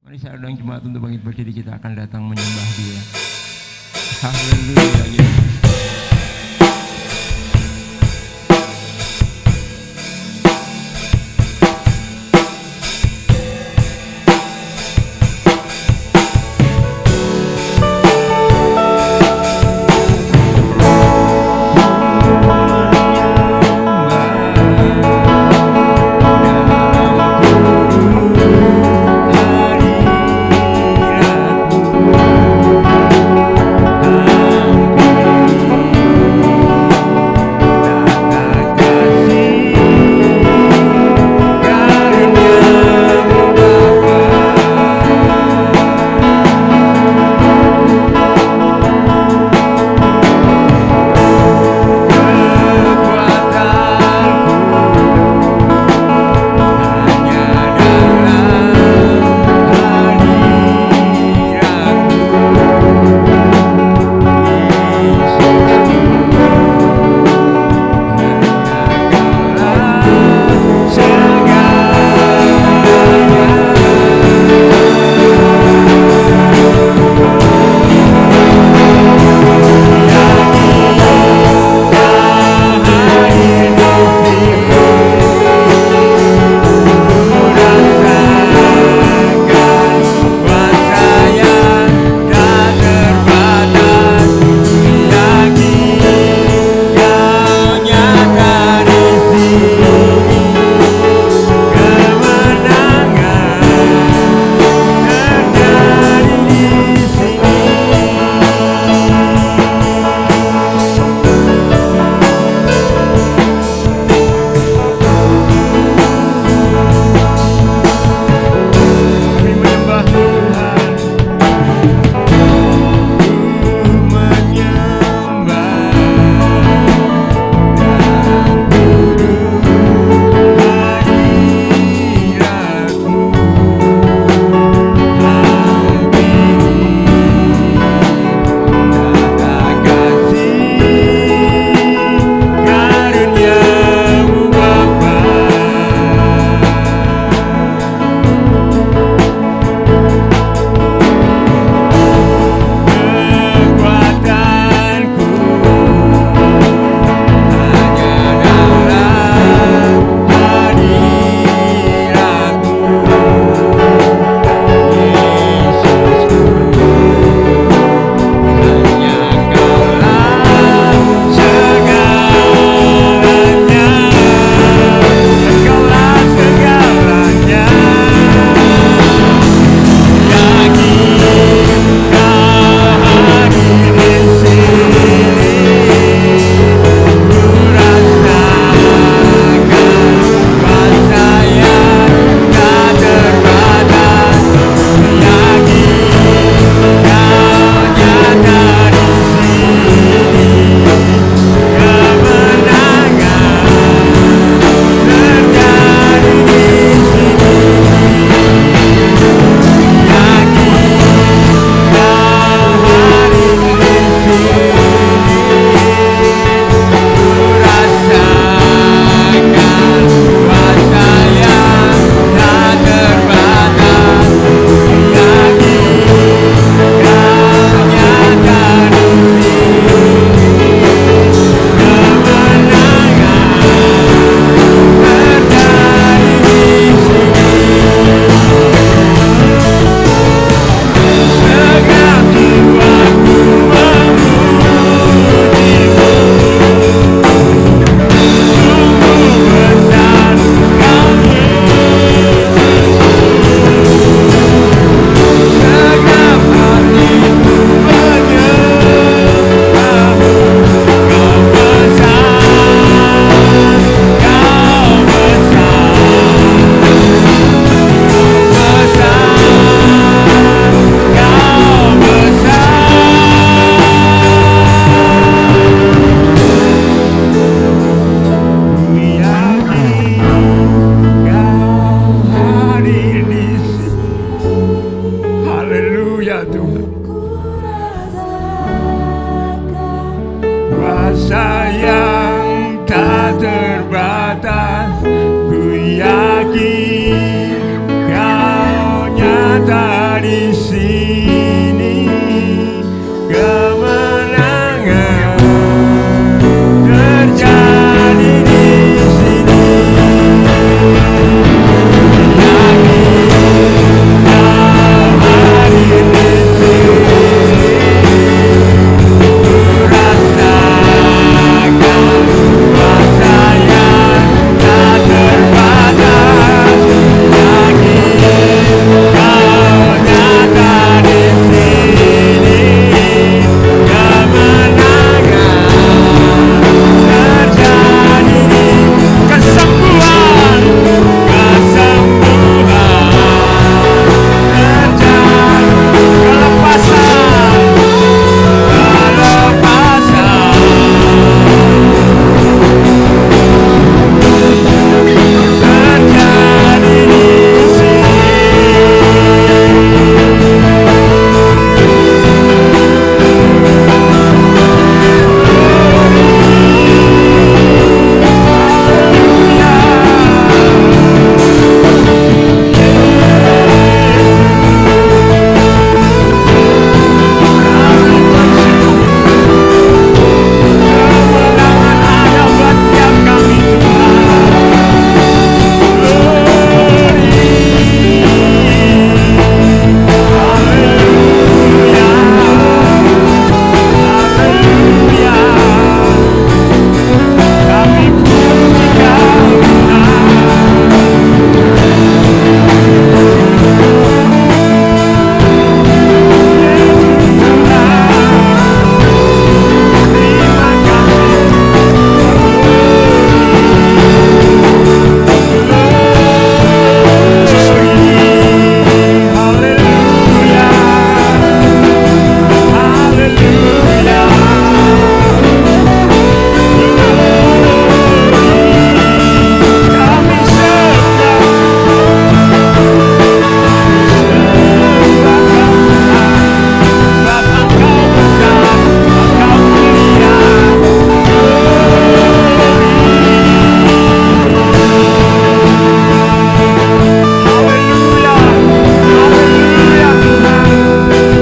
Mari saya undang jemaat untuk bangkit berdiri, kita akan datang menyembah Dia. Haleluya Yesus. Kuasa yang tak terbatas, ku yakin Kau nyata di sini, kemenangan terjadi di sini. Yakin kau hadir di sini, ku rasakan kuasa yang tak terbatas. Yakin kau nyata di sini, kemenangan terjadi di kesembuhan, kesembuhan terjadi, kelepasan, kelepasan terjadi di sini. Kemenangan ada buat tiap kami, kami puji Kau, terima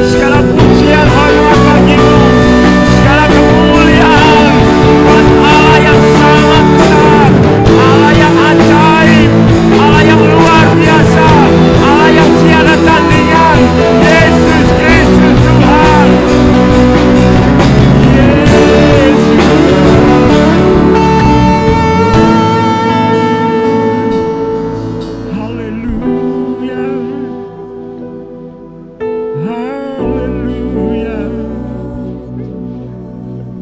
segala pujian hormat bagimu, segala kemuliaan buat Allah yang sangat besar, Allah yang ajaib, Allah yang luar biasa, Allah yang tiada tandingan, Yesus Kristus Tuhan. Yesus. Haleluya. Haleluya,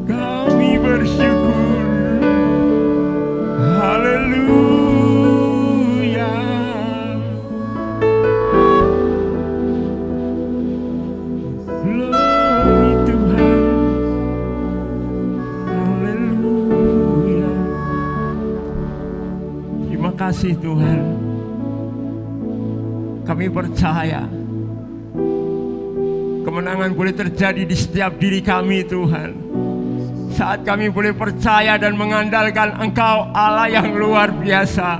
kami bersyukur. Haleluya, glory Tuhan. Haleluya, terima kasih Tuhan. Kami percaya kemenangan boleh terjadi di setiap diri kami Tuhan. Saat kami boleh percaya dan mengandalkan Engkau Allah yang luar biasa.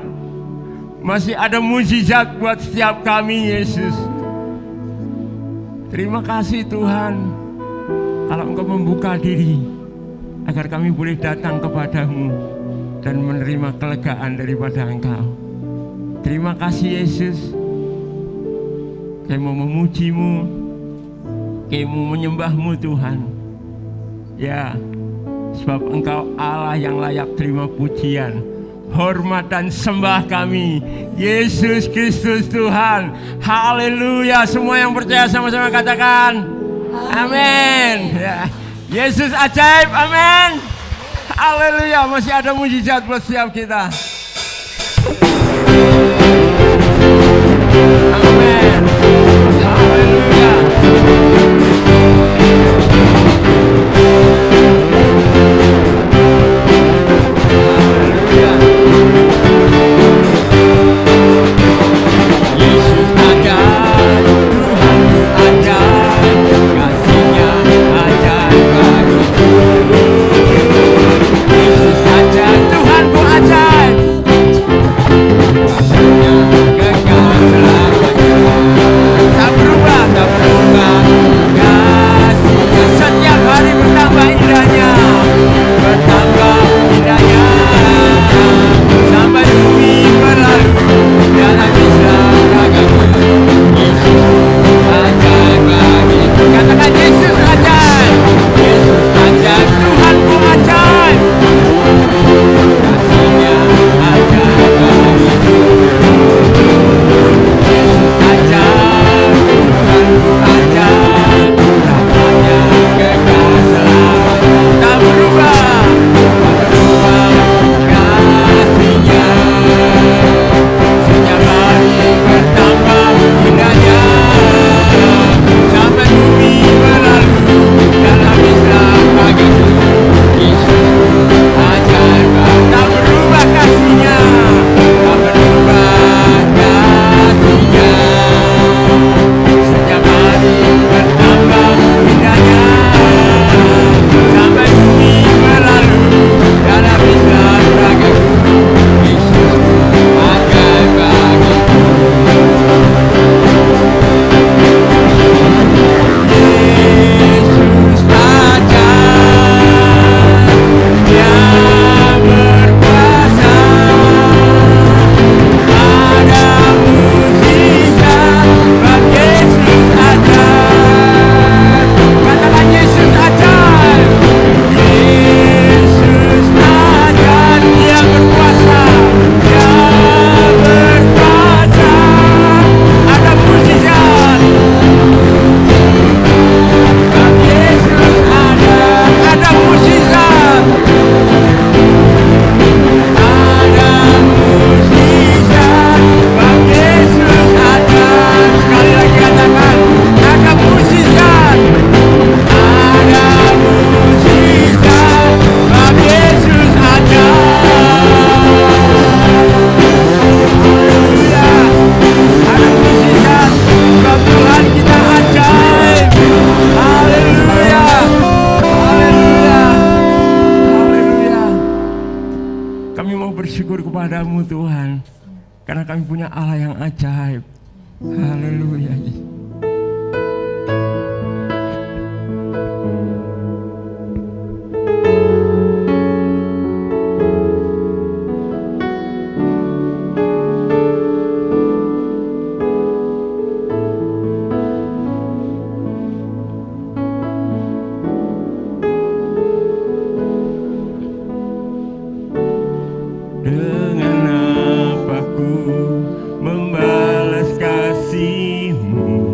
Masih ada mujizat buat setiap kami Yesus. Terima kasih Tuhan. Kalau Engkau membuka diri agar kami boleh datang kepadamu dan menerima kelegaan daripada Engkau. Terima kasih Yesus. Kami mau memujimu, kami mau menyembahmu Tuhan. Ya, sebab Engkau Allah yang layak terima pujian, hormat dan sembah kami. Yesus Kristus Tuhan. Haleluya. Semua yang percaya sama-sama katakan amin. Ya. Yesus ajaib, amin. Haleluya. Masih ada mujizat buat setiap kita. Amin. Haleluya. Yesus ajaib, Tuhanku ajaib, kasih-Nya ajaib bagiku. Yesus ajaib, Tuhanku ajaib, kepadamu Tuhan, karena kami punya Allah yang ajaib. Haleluya. Dengan apa ku membalas kasih-Mu,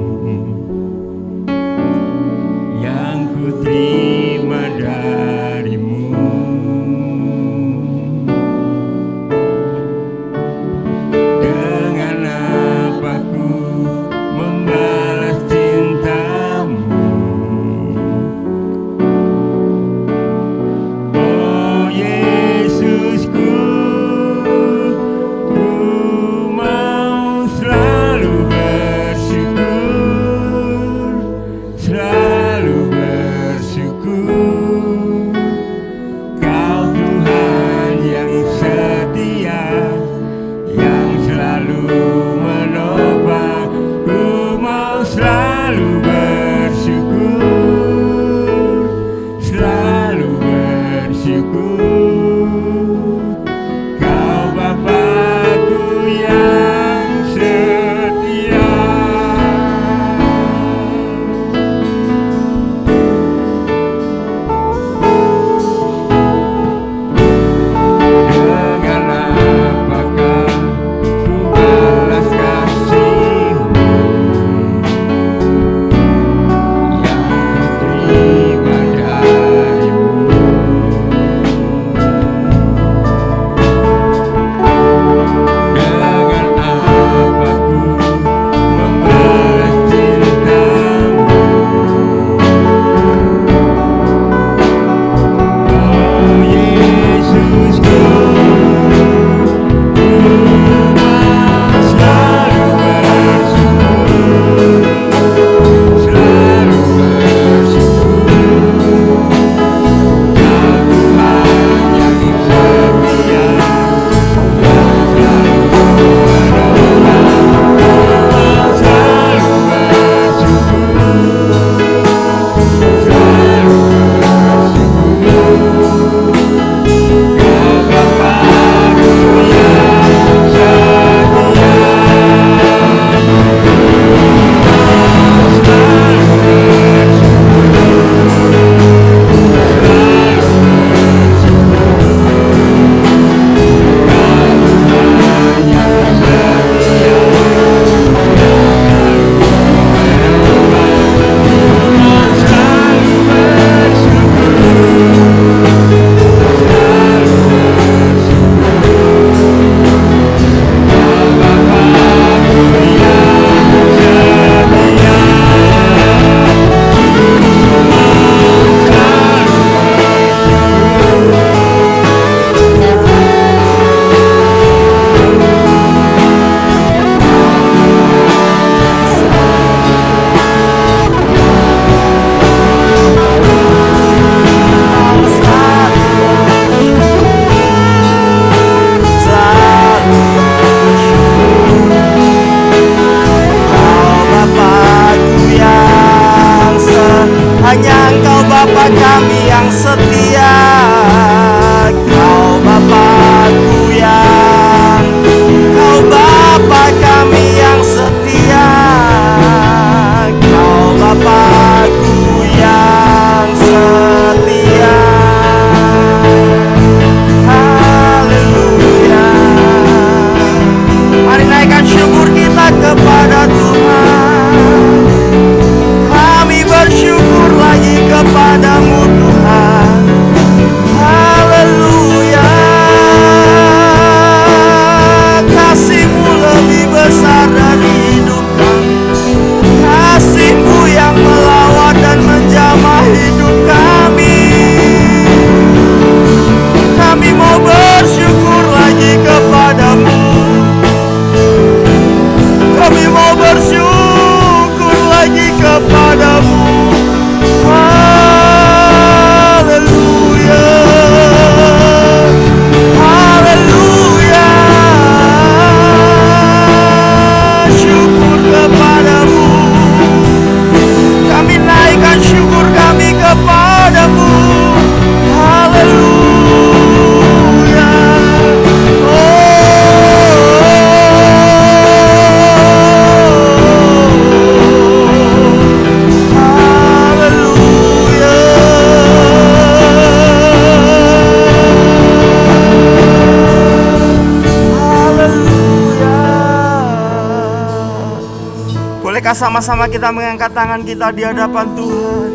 Bolehkah sama-sama kita mengangkat tangan kita di hadapan Tuhan?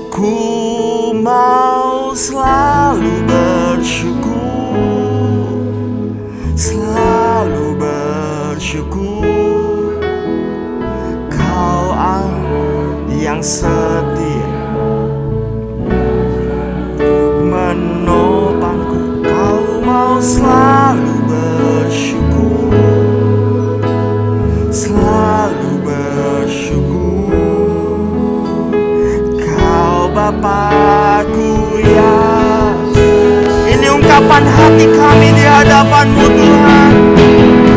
Ku mau selalu bersyukur, selalu bersyukur. Kau yang setia menopangku. Kau mau selalu bersyukur, selalu bersyukur. Kau Bapakku ya. Ini ungkapan hati kami di hadapan-Mu Tuhan.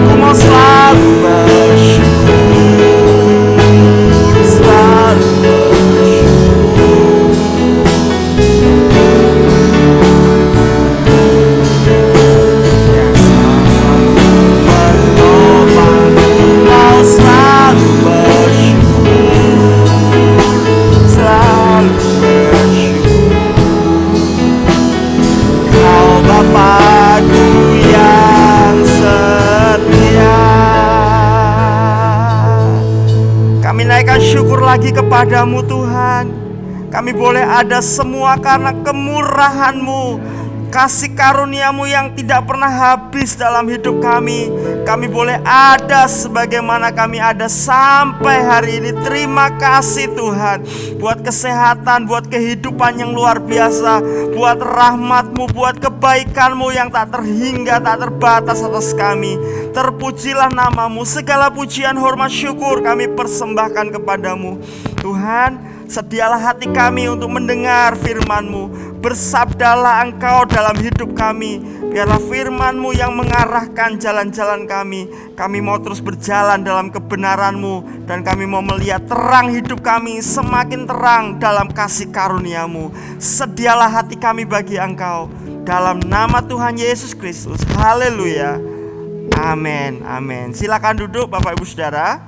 Ku mau selalu bersyukur, selalu bersyukur. Yang selalu menopang, ku mau selalu bersyukur, selalu bersyukur. Kau Bapakku yang setia. Kami naikkan syukur lagi kepadamu Tuhan. Kami boleh ada semua karena kemurahan-Mu, kasih karunia-Mu yang tidak pernah habis dalam hidup kami. Kami boleh ada sebagaimana kami ada sampai hari ini. Terima kasih Tuhan, buat kesehatan, buat kehidupan yang luar biasa, buat rahmat-Mu, buat kebaikan-Mu yang tak terhingga, tak terbatas atas kami. Terpujilah nama-Mu. Segala pujian, hormat, syukur kami persembahkan kepadamu Tuhan. Sedialah hati kami untuk mendengar firman-Mu. Bersabdalah Engkau dalam hidup kami. Biarlah firman-Mu yang mengarahkan jalan-jalan kami. Kami mau terus berjalan dalam kebenaran-Mu, dan kami mau melihat terang hidup kami semakin terang dalam kasih karunia-Mu. Sedialah hati kami bagi Engkau. Dalam nama Tuhan Yesus Kristus. Haleluya. Amin. Amin. Silakan duduk Bapak Ibu Saudara.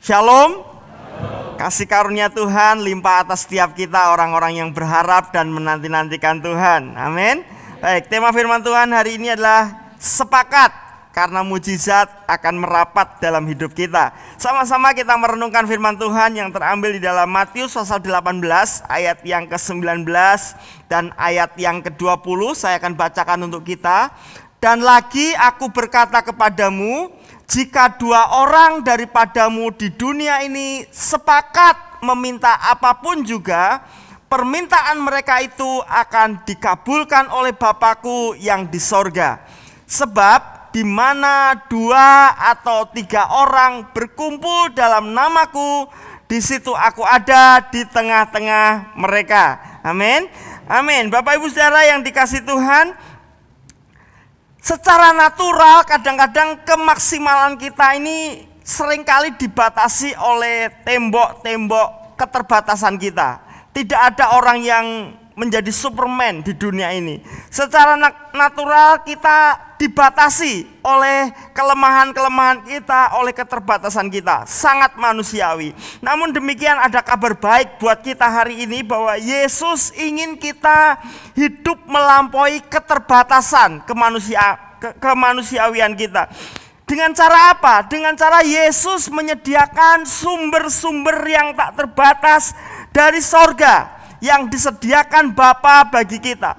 Shalom. Kasih karunia Tuhan limpah atas setiap kita, orang-orang yang berharap dan menanti-nantikan Tuhan. Amin. Baik, tema firman Tuhan hari ini adalah sepakat karena mujizat akan merapat dalam hidup kita. Sama-sama kita merenungkan firman Tuhan yang terambil di dalam Matius pasal 18 ayat yang ke-19 dan ayat yang ke-20. Saya akan bacakan untuk kita. Dan lagi aku berkata kepadamu, jika dua orang daripadamu di dunia ini sepakat meminta apapun juga, permintaan mereka itu akan dikabulkan oleh Bapakku yang di sorga. Sebab di mana dua atau tiga orang berkumpul dalam namaku, di situ aku ada di tengah-tengah mereka. Amin. Amin. Bapak Ibu Saudara yang dikasihi Tuhan, secara natural kadang-kadang kemaksimalan kita ini seringkali dibatasi oleh tembok-tembok keterbatasan kita. Tidak ada orang yang menjadi Superman di dunia ini. Secara natural kita dibatasi oleh kelemahan-kelemahan kita, oleh keterbatasan kita. Sangat manusiawi. Namun demikian ada kabar baik buat kita hari ini bahwa Yesus ingin kita hidup melampaui keterbatasan kemanusiawian kita. Dengan cara apa? Dengan cara Yesus menyediakan sumber-sumber yang tak terbatas dari sorga yang disediakan Bapa bagi kita.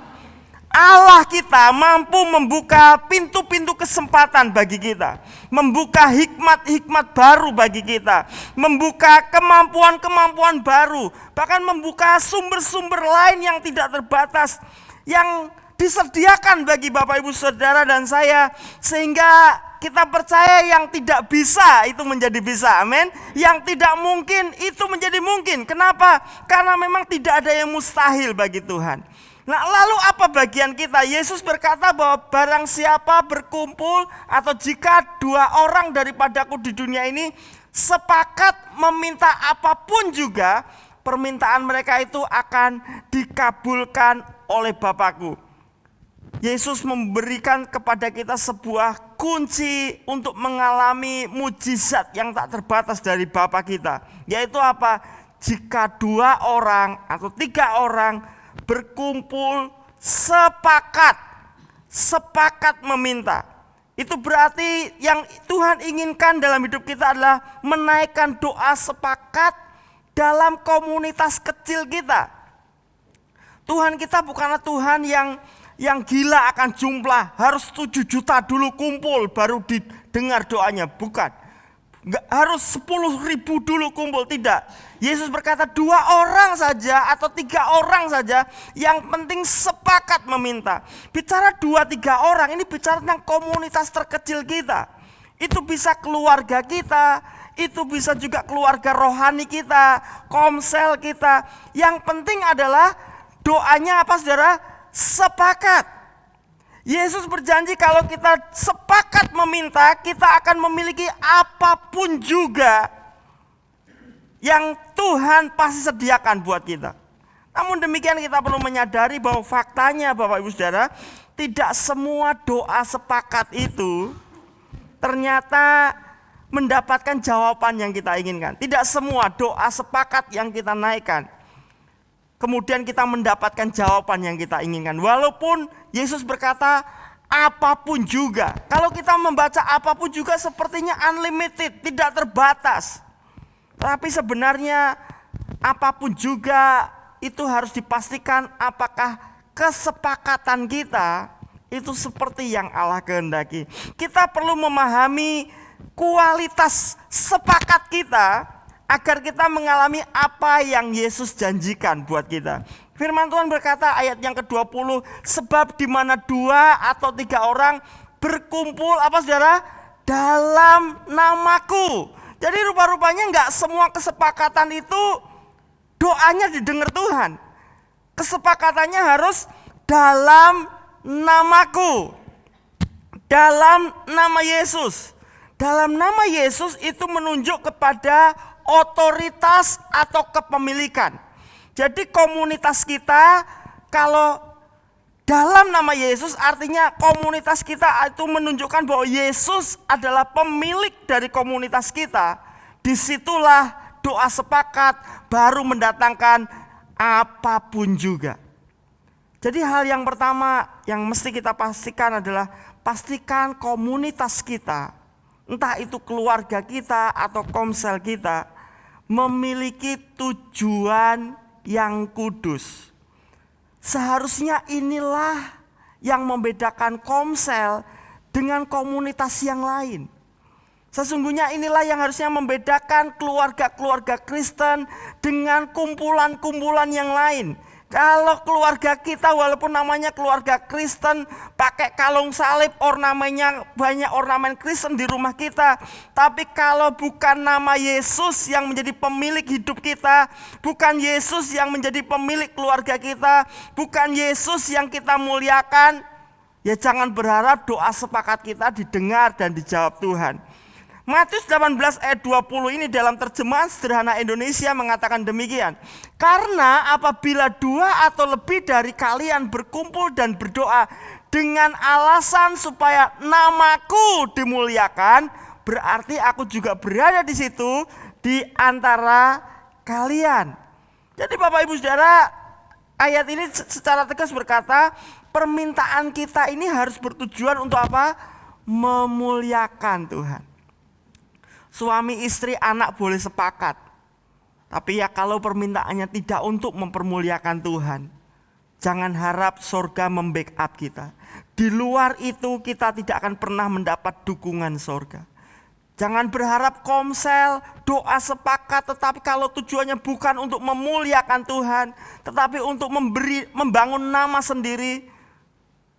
Allah kita mampu membuka pintu-pintu kesempatan bagi kita, membuka hikmat-hikmat baru bagi kita, membuka kemampuan-kemampuan baru, bahkan membuka sumber-sumber lain yang tidak terbatas yang disediakan bagi Bapak Ibu Saudara dan saya, sehingga kita percaya yang tidak bisa itu menjadi bisa. Amin. Yang tidak mungkin itu menjadi mungkin. Kenapa? Karena memang tidak ada yang mustahil bagi Tuhan. Nah, lalu apa bagian kita? Yesus berkata bahwa barang siapa berkumpul atau jika dua orang daripadaku di dunia ini sepakat meminta apapun juga, permintaan mereka itu akan dikabulkan oleh Bapakku. Yesus memberikan kepada kita sebuah kunci untuk mengalami mujizat yang tak terbatas dari Bapa kita. Yaitu apa? Jika dua orang atau tiga orang berkumpul sepakat meminta. Itu berarti yang Tuhan inginkan dalam hidup kita adalah menaikkan doa sepakat dalam komunitas kecil kita. Tuhan kita bukanlah Tuhan yang gila akan jumlah, harus 7 juta dulu kumpul baru didengar doanya, bukan. Enggak harus 10.000 dulu kumpul, tidak. Yesus berkata 2 orang saja atau 3 orang saja, yang penting sepakat meminta. Bicara 2-3 orang, ini bicara tentang komunitas terkecil kita. Itu bisa keluarga kita, itu bisa juga keluarga rohani kita, komsel kita. Yang penting adalah doanya apa, saudara? Sepakat. Yesus berjanji kalau kita sepakat meminta, kita akan memiliki apapun juga yang Tuhan pasti sediakan buat kita. Namun demikian kita perlu menyadari bahwa faktanya Bapak Ibu Saudara, tidak semua doa sepakat itu ternyata mendapatkan jawaban yang kita inginkan. Tidak semua doa sepakat yang kita naikkan kemudian kita mendapatkan jawaban yang kita inginkan. Walaupun Yesus berkata apapun juga. Kalau kita membaca apapun juga sepertinya unlimited, tidak terbatas. Tapi sebenarnya apapun juga itu harus dipastikan apakah kesepakatan kita itu seperti yang Allah kehendaki. Kita perlu memahami kualitas sepakat kita agar kita mengalami apa yang Yesus janjikan buat kita. Firman Tuhan berkata ayat yang ke-20, sebab di mana 2 atau 3 orang berkumpul apa saudara? Dalam namaku. Jadi rupa-rupanya enggak semua kesepakatan itu doanya didengar Tuhan. Kesepakatannya harus dalam namaku. Dalam nama Yesus. Dalam nama Yesus itu menunjuk kepada otoritas atau kepemilikan. Jadi komunitas kita kalau dalam nama Yesus artinya komunitas kita itu menunjukkan bahwa Yesus adalah pemilik dari komunitas kita. Disitulah doa sepakat baru mendatangkan apapun juga. Jadi hal yang pertama yang mesti kita pastikan adalah pastikan komunitas kita, entah itu keluarga kita atau komsel kita, memiliki tujuan yang kudus. Seharusnya inilah yang membedakan komsel dengan komunitas yang lain. Sesungguhnya inilah yang harusnya membedakan keluarga-keluarga Kristen dengan kumpulan-kumpulan yang lain. Kalau keluarga kita walaupun namanya keluarga Kristen, pakai kalung salib, ornamennya banyak ornamen Kristen di rumah kita. Tapi kalau bukan nama Yesus yang menjadi pemilik hidup kita, bukan Yesus yang menjadi pemilik keluarga kita, bukan Yesus yang kita muliakan, ya jangan berharap doa sepakat kita didengar dan dijawab Tuhan. Matius 18 ayat 20 ini dalam terjemahan sederhana Indonesia mengatakan demikian. Karena apabila 2 atau lebih dari kalian berkumpul dan berdoa dengan alasan supaya namaku dimuliakan, berarti aku juga berada di situ di antara kalian. Jadi Bapak Ibu Saudara, ayat ini secara tegas berkata, permintaan kita ini harus bertujuan untuk apa? Memuliakan Tuhan. Suami, istri, anak boleh sepakat. Tapi ya kalau permintaannya tidak untuk mempermuliakan Tuhan, jangan harap sorga membackup kita. Di luar itu kita tidak akan pernah mendapat dukungan sorga. Jangan berharap komsel, doa sepakat, tetapi kalau tujuannya bukan untuk memuliakan Tuhan, tetapi untuk membangun nama sendiri,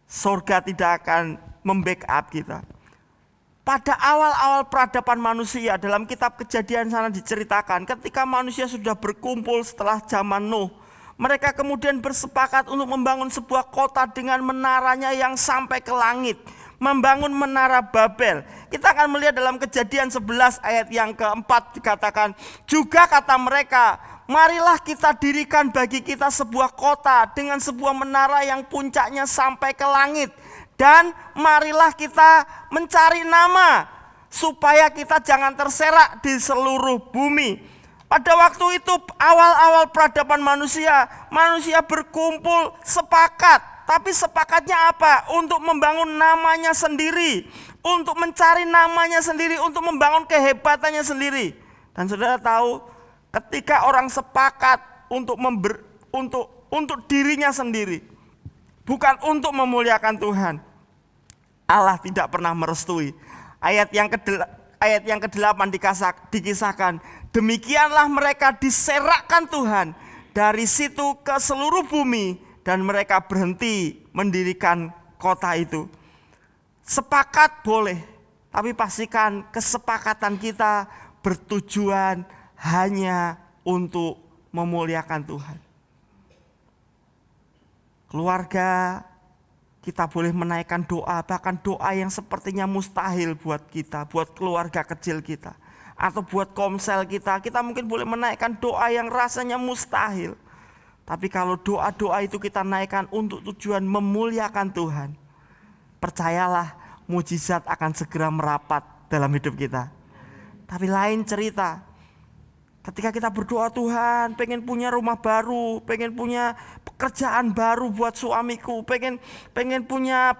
sorga tidak akan membackup kita. Pada awal-awal peradaban manusia dalam kitab Kejadian sana diceritakan ketika manusia sudah berkumpul setelah zaman Nuh. Mereka kemudian bersepakat untuk membangun sebuah kota dengan menaranya yang sampai ke langit. Membangun menara Babel. Kita akan melihat dalam Kejadian 11 ayat yang keempat dikatakan. Juga kata mereka, marilah kita dirikan bagi kita sebuah kota dengan sebuah menara yang puncaknya sampai ke langit. Dan marilah kita mencari nama supaya kita jangan terserak di seluruh bumi. Pada waktu itu awal-awal peradaban manusia berkumpul sepakat tapi sepakatnya apa? Untuk membangun namanya sendiri, untuk mencari namanya sendiri, untuk membangun kehebatannya sendiri. Dan saudara tahu, ketika orang sepakat untuk untuk dirinya sendiri, bukan untuk memuliakan Tuhan, Allah tidak pernah merestui. Ayat yang ke-8 dikisahkan, demikianlah mereka diserakkan Tuhan dari situ ke seluruh bumi, dan mereka berhenti mendirikan kota itu. Sepakat boleh, tapi pastikan kesepakatan kita bertujuan hanya untuk memuliakan Tuhan. Keluarga, kita boleh menaikkan doa, bahkan doa yang sepertinya mustahil buat kita, buat keluarga kecil kita, atau buat komsel kita. Kita mungkin boleh menaikkan doa yang rasanya mustahil. Tapi kalau doa-doa itu kita naikkan untuk tujuan memuliakan Tuhan, percayalah mujizat akan segera merapat dalam hidup kita. Tapi lain cerita, ketika kita berdoa, Tuhan pengen punya rumah baru, pengen punya pekerjaan baru buat suamiku, pengen punya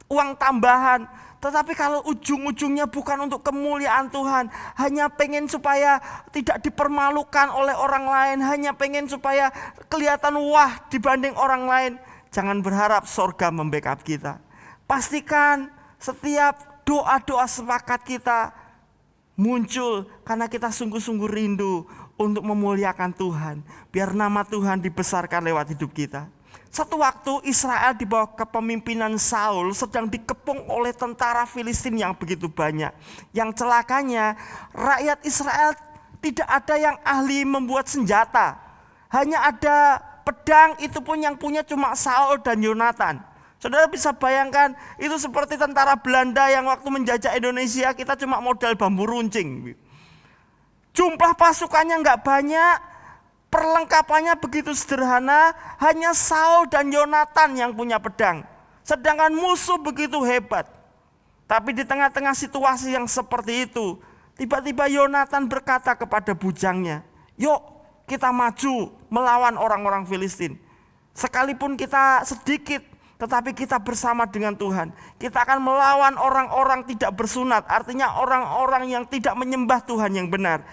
uang tambahan. Tetapi kalau ujung-ujungnya bukan untuk kemuliaan Tuhan, hanya pengen supaya tidak dipermalukan oleh orang lain, hanya pengen supaya kelihatan wah dibanding orang lain, jangan berharap sorga membackup kita. Pastikan setiap doa-doa sepakat kita muncul karena kita sungguh-sungguh rindu untuk memuliakan Tuhan, biar nama Tuhan dibesarkan lewat hidup kita. Satu waktu Israel di bawah kepemimpinan Saul sedang dikepung oleh tentara Filistin yang begitu banyak. Yang celakanya rakyat Israel tidak ada yang ahli membuat senjata. Hanya ada pedang, itu pun yang punya cuma Saul dan Yonatan. Saudara bisa bayangkan, itu seperti tentara Belanda yang waktu menjajah Indonesia, kita cuma modal bambu runcing. Jumlah pasukannya nggak banyak, perlengkapannya begitu sederhana, hanya Saul dan Yonatan yang punya pedang. Sedangkan musuh begitu hebat. Tapi di tengah-tengah situasi yang seperti itu, tiba-tiba Yonatan berkata kepada bujangnya, yuk kita maju melawan orang-orang Filistin. Sekalipun kita sedikit, tetapi kita bersama dengan Tuhan. Kita akan melawan orang-orang tidak bersunat, artinya orang-orang yang tidak menyembah Tuhan yang benar.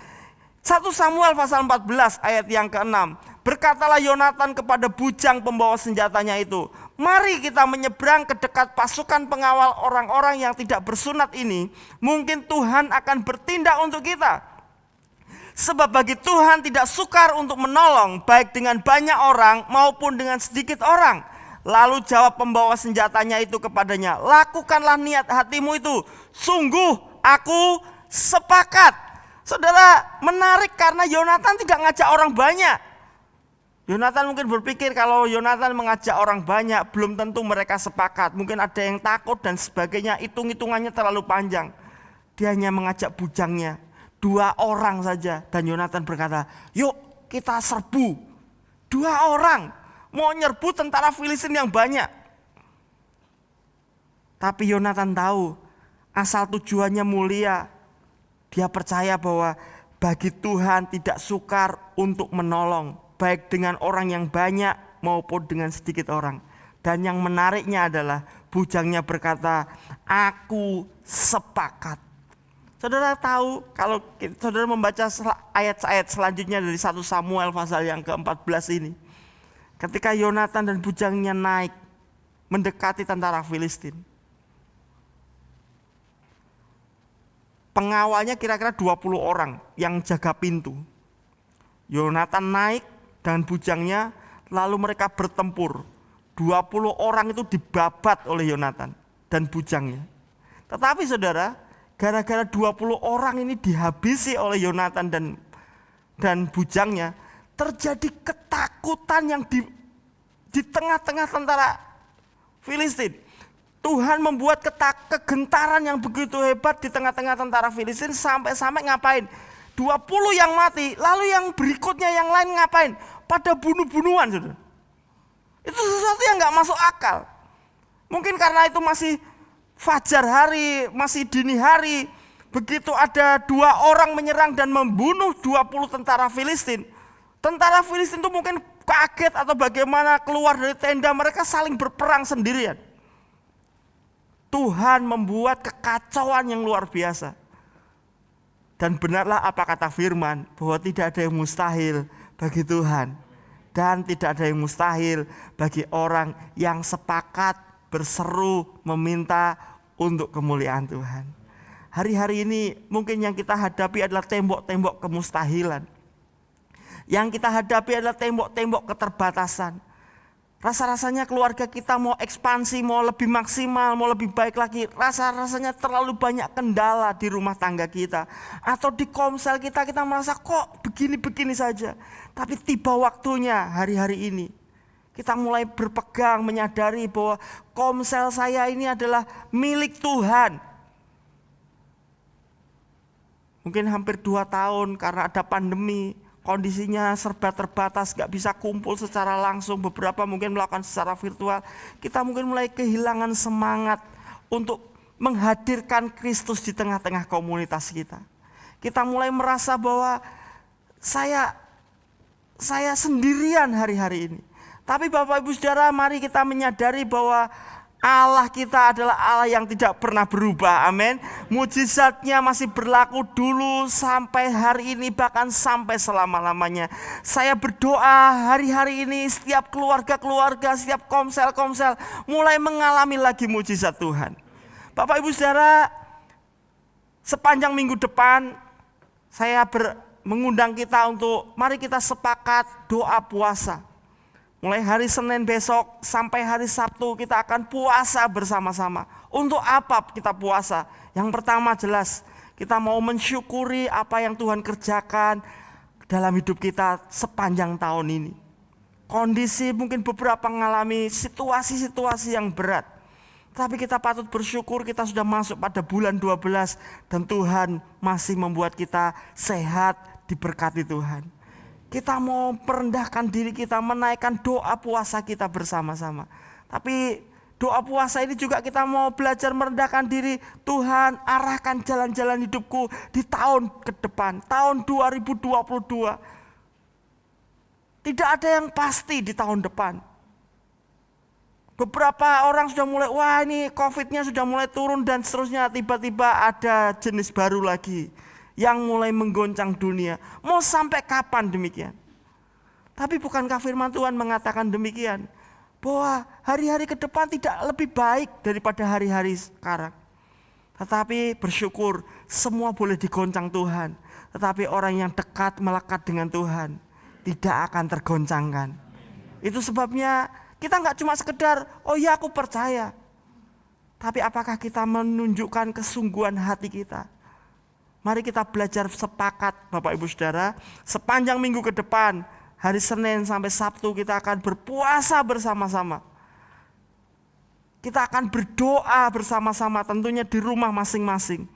1 Samuel pasal 14 ayat yang ke-6. Berkatalah Yonatan kepada bujang pembawa senjatanya itu, mari kita menyeberang ke dekat pasukan pengawal orang-orang yang tidak bersunat ini. Mungkin Tuhan akan bertindak untuk kita. Sebab bagi Tuhan tidak sukar untuk menolong, baik dengan banyak orang maupun dengan sedikit orang. Lalu jawab pembawa senjatanya itu kepadanya, lakukanlah niat hatimu itu, sungguh aku sepakat. Saudara, menarik karena Yonatan tidak ngajak orang banyak. Yonatan mungkin berpikir kalau Yonatan mengajak orang banyak, belum tentu mereka sepakat. Mungkin ada yang takut dan sebagainya, hitung-hitungannya terlalu panjang. Dia hanya mengajak bujangnya, 2 orang saja. Dan Yonatan berkata, yuk kita serbu. 2 orang mau nyerbu tentara Filistin yang banyak. Tapi Yonatan tahu, asal tujuannya mulia, dia percaya bahwa bagi Tuhan tidak sukar untuk menolong, baik dengan orang yang banyak maupun dengan sedikit orang. Dan yang menariknya adalah bujangnya berkata, aku sepakat. Saudara tahu, kalau saudara membaca ayat-ayat selanjutnya dari 1 Samuel pasal yang ke-14 ini, ketika Yonatan dan bujangnya naik mendekati tentara Filistin, pengawalnya kira-kira 20 orang yang jaga pintu. Yonatan naik dan bujangnya, lalu mereka bertempur. 20 orang itu dibabat oleh Yonatan dan bujangnya. Tetapi saudara, gara-gara 20 orang ini dihabisi oleh Yonatan dan bujangnya, terjadi ketakutan yang di tengah-tengah tentara Filistin. Tuhan membuat kegentaran yang begitu hebat di tengah-tengah tentara Filistin, sampai-sampai ngapain? 20 yang mati, lalu yang berikutnya yang lain ngapain? Pada bunuh-bunuhan, saudara. Itu sesuatu yang gak masuk akal. Mungkin karena itu masih fajar hari, masih dini hari, begitu ada 2 orang menyerang dan membunuh 20 tentara Filistin. Tentara Filistin itu mungkin kaget atau bagaimana keluar dari tenda, mereka saling berperang sendirian. Tuhan membuat kekacauan yang luar biasa. Dan benarlah apa kata firman, bahwa tidak ada yang mustahil bagi Tuhan. Dan tidak ada yang mustahil bagi orang yang sepakat berseru meminta untuk kemuliaan Tuhan. Hari-hari ini mungkin yang kita hadapi adalah tembok-tembok kemustahilan. Yang kita hadapi adalah tembok-tembok keterbatasan. Rasa-rasanya keluarga kita mau ekspansi, mau lebih maksimal, mau lebih baik lagi. Rasa-rasanya terlalu banyak kendala di rumah tangga kita. Atau di komsel kita merasa kok begini-begini saja. Tapi tiba waktunya hari-hari ini. Kita mulai berpegang, menyadari bahwa komsel saya ini adalah milik Tuhan. Mungkin hampir 2 tahun karena ada pandemi. Kondisinya serba terbatas, gak bisa kumpul secara langsung, beberapa mungkin melakukan secara virtual. Kita mungkin mulai kehilangan semangat untuk menghadirkan Kristus di tengah-tengah komunitas kita. Kita mulai merasa bahwa saya sendirian hari-hari ini. Tapi Bapak Ibu Saudara, mari kita menyadari bahwa Allah kita adalah Allah yang tidak pernah berubah, amin. Mujizatnya masih berlaku dulu sampai hari ini, bahkan sampai selama-lamanya. Saya berdoa hari-hari ini setiap keluarga-keluarga, setiap komsel-komsel mulai mengalami lagi mujizat Tuhan. Bapak Ibu Saudara, sepanjang minggu depan saya mengundang kita untuk mari kita sepakat doa puasa. Mulai hari Senin besok sampai hari Sabtu kita akan puasa bersama-sama. Untuk apa kita puasa? Yang pertama jelas, kita mau mensyukuri apa yang Tuhan kerjakan dalam hidup kita sepanjang tahun ini. Kondisi mungkin beberapa mengalami situasi-situasi yang berat. Tapi kita patut bersyukur kita sudah masuk pada bulan 12 dan Tuhan masih membuat kita sehat, diberkati Tuhan. Kita mau merendahkan diri kita, menaikkan doa puasa kita bersama-sama. Tapi doa puasa ini juga kita mau belajar merendahkan diri. Tuhan, arahkan jalan-jalan hidupku di tahun ke depan, tahun 2022. Tidak ada yang pasti di tahun depan. Beberapa orang sudah mulai, wah ini COVID-nya sudah mulai turun dan seterusnya. Tiba-tiba ada jenis baru lagi yang mulai menggoncang dunia. Mau sampai kapan demikian? Tapi bukankah firman Tuhan mengatakan demikian? Bahwa hari-hari ke depan tidak lebih baik daripada hari-hari sekarang. Tetapi bersyukur semua boleh digoncang Tuhan. Tetapi orang yang dekat melekat dengan Tuhan tidak akan tergoncangkan. Itu sebabnya kita gak cuma sekedar, oh ya aku percaya. Tapi apakah kita menunjukkan kesungguhan hati kita? Mari kita belajar sepakat Bapak Ibu Saudara, sepanjang minggu ke depan, hari Senin sampai Sabtu kita akan berpuasa bersama-sama. Kita akan berdoa bersama-sama tentunya di rumah masing-masing.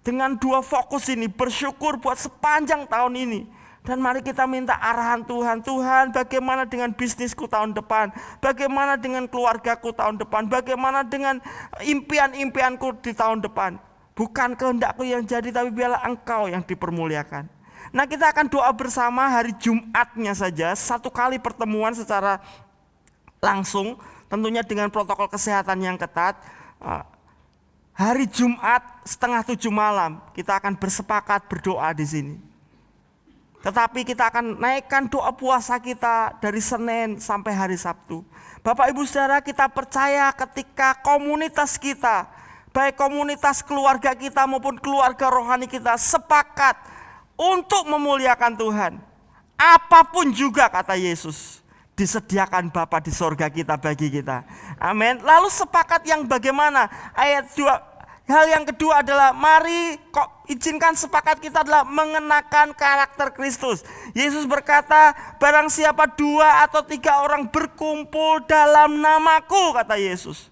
Dengan 2 fokus ini, bersyukur buat sepanjang tahun ini. Dan mari kita minta arahan Tuhan. Tuhan, bagaimana dengan bisnisku tahun depan? Bagaimana dengan keluargaku tahun depan? Bagaimana dengan impian-impianku di tahun depan? Bukan kehendakku yang jadi, tapi biarlah Engkau yang dipermuliakan. Nah, kita akan doa bersama hari Jumatnya saja. 1 kali pertemuan secara langsung, tentunya dengan protokol kesehatan yang ketat. Hari Jumat 6:30 malam kita akan bersepakat berdoa di sini. Tetapi kita akan naikkan doa puasa kita dari Senin sampai hari Sabtu. Bapak Ibu Saudara, kita percaya ketika komunitas kita, baik komunitas keluarga kita maupun keluarga rohani kita sepakat untuk memuliakan Tuhan. Apapun juga kata Yesus, disediakan Bapa di sorga kita bagi kita. Amin. Lalu sepakat yang bagaimana? Ayat 2. Hal yang kedua adalah mari izinkan sepakat kita adalah mengenakan karakter Kristus. Yesus berkata, barang siapa 2 atau 3 orang berkumpul dalam namaku, kata Yesus.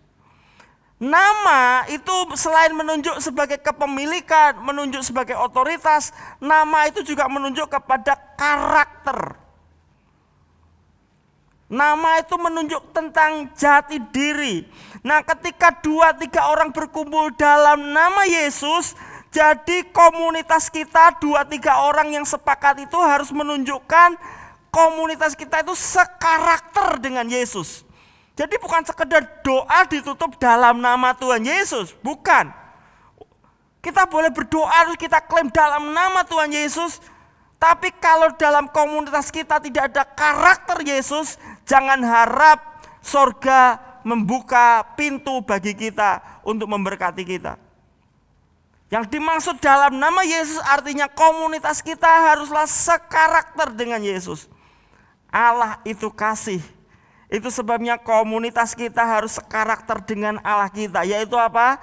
Nama itu selain menunjuk sebagai kepemilikan, menunjuk sebagai otoritas, nama itu juga menunjuk kepada karakter. Nama itu menunjuk tentang jati diri. Nah, ketika 2-3 orang berkumpul dalam nama Yesus, jadi komunitas kita 2-3 orang yang sepakat itu harus menunjukkan komunitas kita itu sekarakter dengan Yesus. Jadi bukan sekedar doa ditutup dalam nama Tuhan Yesus, bukan. Kita boleh berdoa terus kita klaim dalam nama Tuhan Yesus, tapi kalau dalam komunitas kita tidak ada karakter Yesus, jangan harap sorga membuka pintu bagi kita untuk memberkati kita. Yang dimaksud dalam nama Yesus artinya komunitas kita haruslah sekarakter dengan Yesus. Allah itu kasih. Itu sebabnya komunitas kita harus sekarakter dengan Allah kita. Yaitu apa?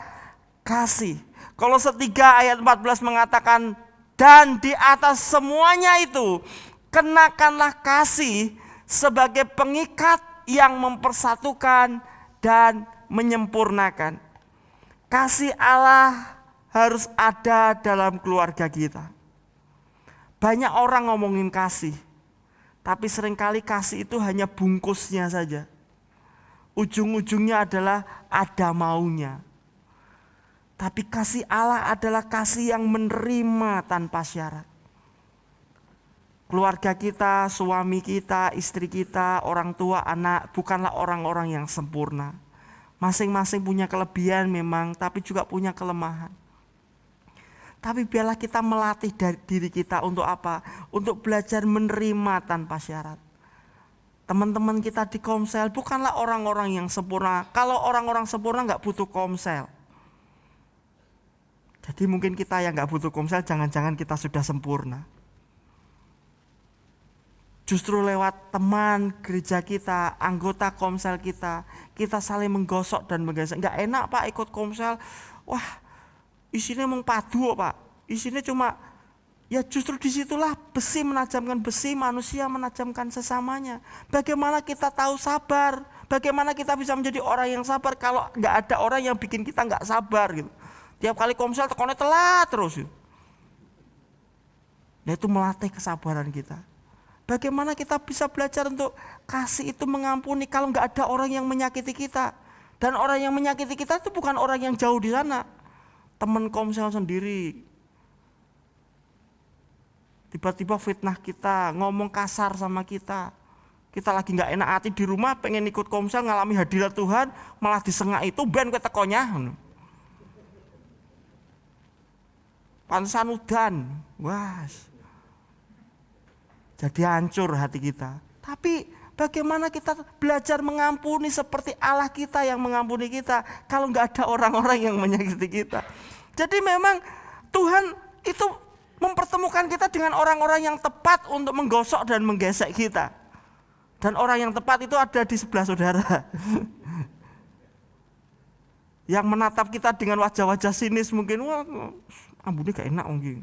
Kasih. Kolose 3 ayat 14 mengatakan, dan di atas semuanya itu kenakanlah kasih sebagai pengikat yang mempersatukan dan menyempurnakan. Kasih Allah harus ada dalam keluarga kita. Banyak orang ngomongin kasih, tapi seringkali kasih itu hanya bungkusnya saja. Ujung-ujungnya adalah ada maunya. Tapi kasih Allah adalah kasih yang menerima tanpa syarat. Keluarga kita, suami kita, istri kita, orang tua, anak bukanlah orang-orang yang sempurna. Masing-masing punya kelebihan memang, tapi juga punya kelemahan. Tapi biarlah kita melatih diri kita untuk apa? Untuk belajar menerima tanpa syarat. Teman-teman kita di Komsel bukanlah orang-orang yang sempurna. Kalau orang-orang sempurna gak butuh Komsel. Jadi mungkin kita yang gak butuh Komsel, jangan-jangan kita sudah sempurna. Justru lewat teman gereja kita, anggota Komsel kita saling menggosok dan menggesek. Gak enak Pak ikut Komsel, wah isinya emang padu Pak, isinya cuma, ya justru disitulah besi menajamkan besi, manusia menajamkan sesamanya. Bagaimana kita tahu sabar, bagaimana kita bisa menjadi orang yang sabar kalau gak ada orang yang bikin kita gak sabar gitu. Tiap kali Komsel tekonnya telat terus gitu. Nah itu melatih kesabaran kita. Bagaimana kita bisa belajar untuk kasih itu mengampuni kalau gak ada orang yang menyakiti kita. Dan orang yang menyakiti kita itu bukan orang yang jauh di sana. Teman Komsel sendiri tiba-tiba fitnah kita, ngomong kasar sama kita. Kita lagi gak enak hati di rumah, pengen ikut Komsel ngalami hadirat Tuhan, malah disengak itu ben ke tekonya. Pantesan udan, wah. Jadi hancur hati kita. Tapi bagaimana kita belajar mengampuni seperti Allah kita yang mengampuni kita kalau gak ada orang-orang yang menyakiti kita. Jadi memang Tuhan itu mempertemukan kita dengan orang-orang yang tepat untuk menggosok dan menggesek kita. Dan orang yang tepat itu ada di sebelah saudara. Yang menatap kita dengan wajah-wajah sinis mungkin, wah ambune gak enak mungkin.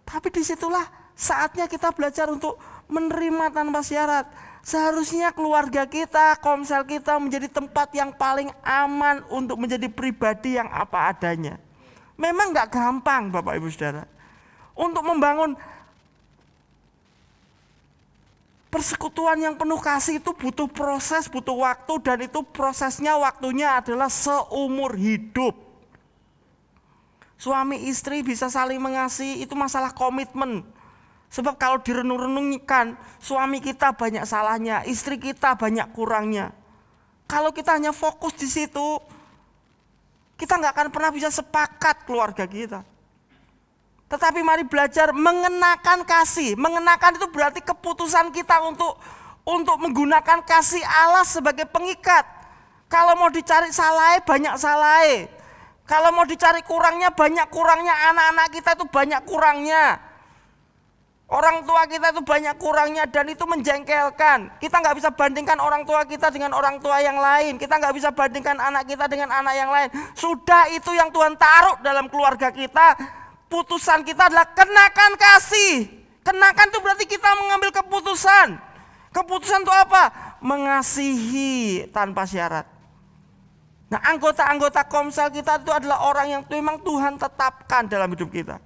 Tapi disitulah saatnya kita belajar untuk menerima tanpa syarat. Seharusnya keluarga kita, Komsel kita menjadi tempat yang paling aman untuk menjadi pribadi yang apa adanya. Memang gak gampang Bapak Ibu Saudara. Untuk membangun persekutuan yang penuh kasih itu butuh proses, butuh waktu, dan itu prosesnya waktunya adalah seumur hidup. Suami istri bisa saling mengasihi, itu masalah komitmen. Sebab kalau direnung-renungkan, suami kita banyak salahnya, istri kita banyak kurangnya. Kalau kita hanya fokus di situ, kita nggak akan pernah bisa sepakat keluarga kita. Tetapi mari belajar mengenakan kasih. Mengenakan itu berarti keputusan kita untuk menggunakan kasih Allah sebagai pengikat. Kalau mau dicari salahnya, banyak salahnya. Kalau mau dicari kurangnya, banyak kurangnya. Anak-anak kita itu banyak kurangnya. Orang tua kita itu banyak kurangnya dan itu menjengkelkan. Kita nggak bisa bandingkan orang tua kita dengan orang tua yang lain. Kita nggak bisa bandingkan anak kita dengan anak yang lain. Sudah itu yang Tuhan taruh dalam keluarga kita. Putusan kita adalah kenakan kasih. Kenakan itu berarti kita mengambil keputusan. Keputusan itu apa? Mengasihi tanpa syarat. Nah, anggota-anggota Komsel kita itu adalah orang yang memang Tuhan tetapkan dalam hidup kita.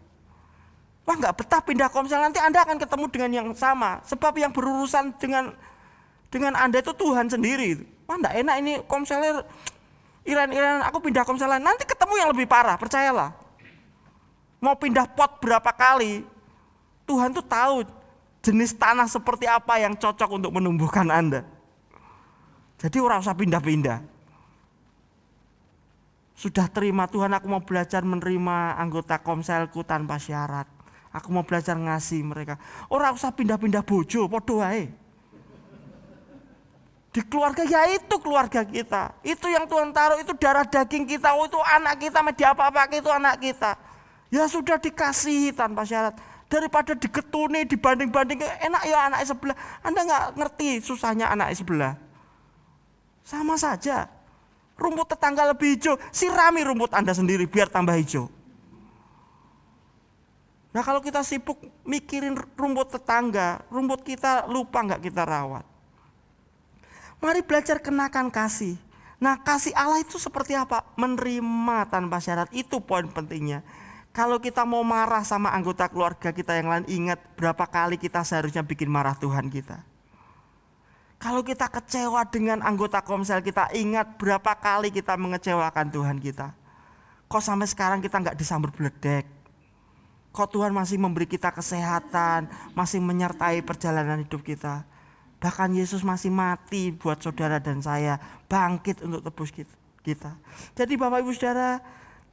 Wah gak betah pindah Komsel, nanti Anda akan ketemu dengan yang sama. Sebab yang berurusan dengan Anda itu Tuhan sendiri. Wah gak enak ini Komselnya iran-iran, aku pindah Komsel lain. Nanti ketemu yang lebih parah, percayalah. Mau pindah pot berapa kali, Tuhan tuh tahu jenis tanah seperti apa yang cocok untuk menumbuhkan Anda. Jadi ora usah pindah-pindah. Sudah terima, Tuhan aku mau belajar menerima anggota komselku tanpa syarat. Aku mau belajar ngasih mereka. Ora usah pindah-pindah bojo, podo wae. Di keluarga, ya itu keluarga kita. Itu yang Tuhan taruh, itu darah daging kita. Oh itu anak kita, media apa-apa itu anak kita. Ya sudah dikasihi tanpa syarat. Daripada digetuni, dibanding-banding, enak ya anak sebelah. Anda gak ngerti susahnya anak sebelah. Sama saja. Rumput tetangga lebih hijau, sirami rumput Anda sendiri biar tambah hijau. Nah kalau kita sibuk mikirin rumput tetangga, rumput kita lupa gak kita rawat. Mari belajar kenakan kasih. Nah kasih Allah itu seperti apa? Menerima tanpa syarat, itu poin pentingnya. Kalau kita mau marah sama anggota keluarga kita yang lain, ingat berapa kali kita seharusnya bikin marah Tuhan kita. Kalau kita kecewa dengan anggota komsel kita, ingat berapa kali kita mengecewakan Tuhan kita. Kok sampai sekarang kita gak disambut beledek? Kok Tuhan masih memberi kita kesehatan, masih menyertai perjalanan hidup kita? Bahkan Yesus masih mati buat saudara dan saya, bangkit untuk tebus kita. Jadi Bapak Ibu Saudara,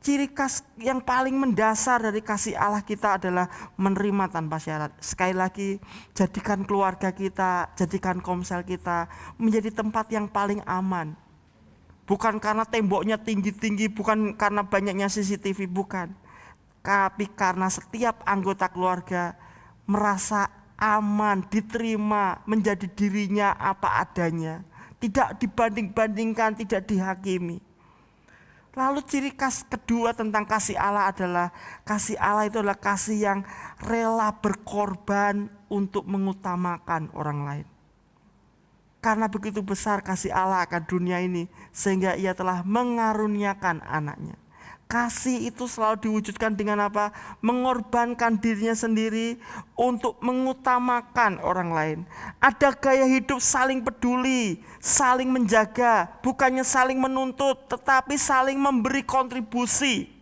ciri khas yang paling mendasar dari kasih Allah kita adalah menerima tanpa syarat. Sekali lagi, jadikan keluarga kita, jadikan komsel kita menjadi tempat yang paling aman. Bukan karena temboknya tinggi-tinggi, bukan karena banyaknya CCTV, bukan. Tapi karena setiap anggota keluarga merasa aman, diterima, menjadi dirinya apa adanya. Tidak dibanding-bandingkan, tidak dihakimi. Lalu ciri khas kedua tentang kasih Allah adalah kasih Allah itu adalah kasih yang rela berkorban untuk mengutamakan orang lain. Karena begitu besar kasih Allah akan dunia ini sehingga ia telah mengaruniakan anaknya. Kasih itu selalu diwujudkan dengan apa? Mengorbankan dirinya sendiri untuk mengutamakan orang lain. Ada gaya hidup saling peduli, saling menjaga, bukannya saling menuntut, tetapi saling memberi kontribusi.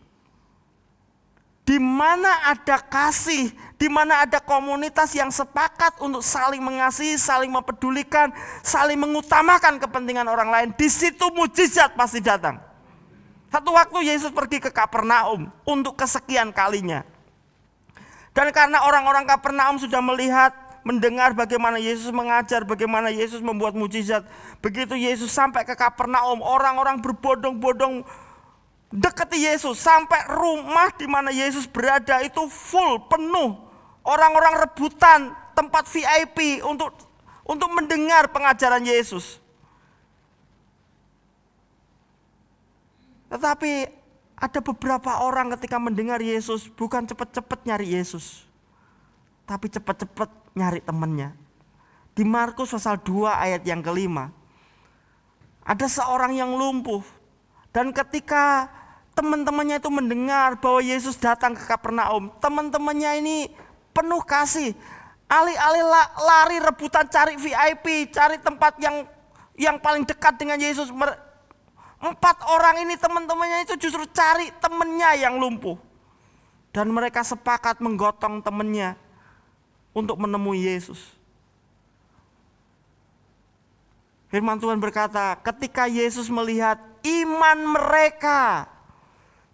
Di mana ada kasih, di mana ada komunitas yang sepakat untuk saling mengasihi, saling mempedulikan, saling mengutamakan kepentingan orang lain, di situ mujizat pasti datang. Satu waktu Yesus pergi ke Kapernaum untuk kesekian kalinya. Dan karena orang-orang Kapernaum sudah melihat, mendengar bagaimana Yesus mengajar, bagaimana Yesus membuat mujizat. Begitu Yesus sampai ke Kapernaum, orang-orang berbondong-bondong dekati Yesus. Sampai rumah di mana Yesus berada itu full, penuh. Orang-orang rebutan tempat VIP untuk mendengar pengajaran Yesus. Tetapi ada beberapa orang ketika mendengar Yesus bukan cepat-cepat nyari Yesus, tapi cepat-cepat nyari temannya. Di Markus pasal 2 ayat yang ke-5, ada seorang yang lumpuh. Dan ketika teman-temannya itu mendengar bahwa Yesus datang ke Kapernaum, teman-temannya ini penuh kasih. Alih-alih lari rebutan cari VIP, cari tempat yang paling dekat dengan Yesus. 4 orang ini teman-temannya itu justru cari temannya yang lumpuh. Dan mereka sepakat menggotong temannya untuk menemui Yesus. Firman Tuhan berkata, ketika Yesus melihat iman mereka.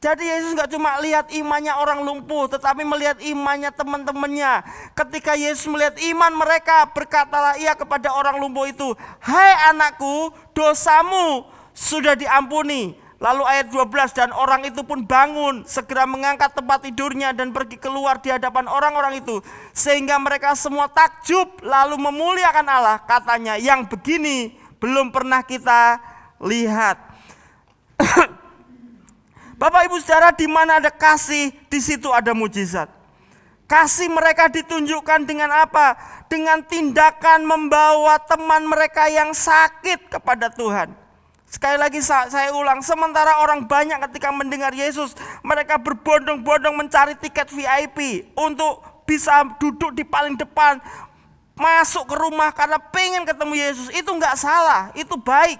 Jadi Yesus gak cuma lihat imannya orang lumpuh, tetapi melihat imannya teman-temannya. Ketika Yesus melihat iman mereka, berkatalah ia kepada orang lumpuh itu, "Hai anakku, dosamu sudah diampuni." Lalu ayat 12, dan orang itu pun bangun, segera mengangkat tempat tidurnya dan pergi keluar di hadapan orang-orang itu. Sehingga mereka semua takjub lalu memuliakan Allah. Katanya, yang begini belum pernah kita lihat. Bapak Ibu Saudara, di mana ada kasih, di situ ada mujizat. Kasih mereka ditunjukkan dengan apa? Dengan tindakan membawa teman mereka yang sakit kepada Tuhan. Sekali lagi saya ulang, sementara orang banyak ketika mendengar Yesus, mereka berbondong-bondong mencari tiket VIP untuk bisa duduk di paling depan, masuk ke rumah karena pengen ketemu Yesus. Itu enggak salah, itu baik.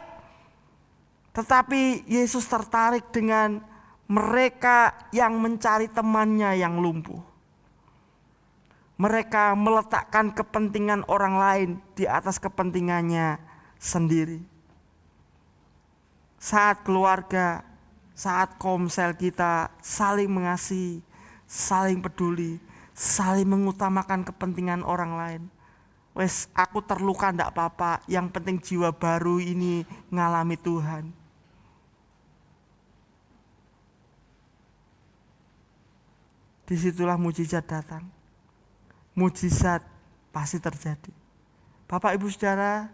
Tetapi Yesus tertarik dengan mereka yang mencari temannya yang lumpuh. Mereka meletakkan kepentingan orang lain di atas kepentingannya sendiri. Saat keluarga, saat komsel kita saling mengasihi, saling peduli, saling mengutamakan kepentingan orang lain. Wes, aku terluka ndak apa-apa, yang penting jiwa baru ini ngalami Tuhan. Disitulah mujizat datang. Mujizat pasti terjadi. Bapak Ibu Saudara,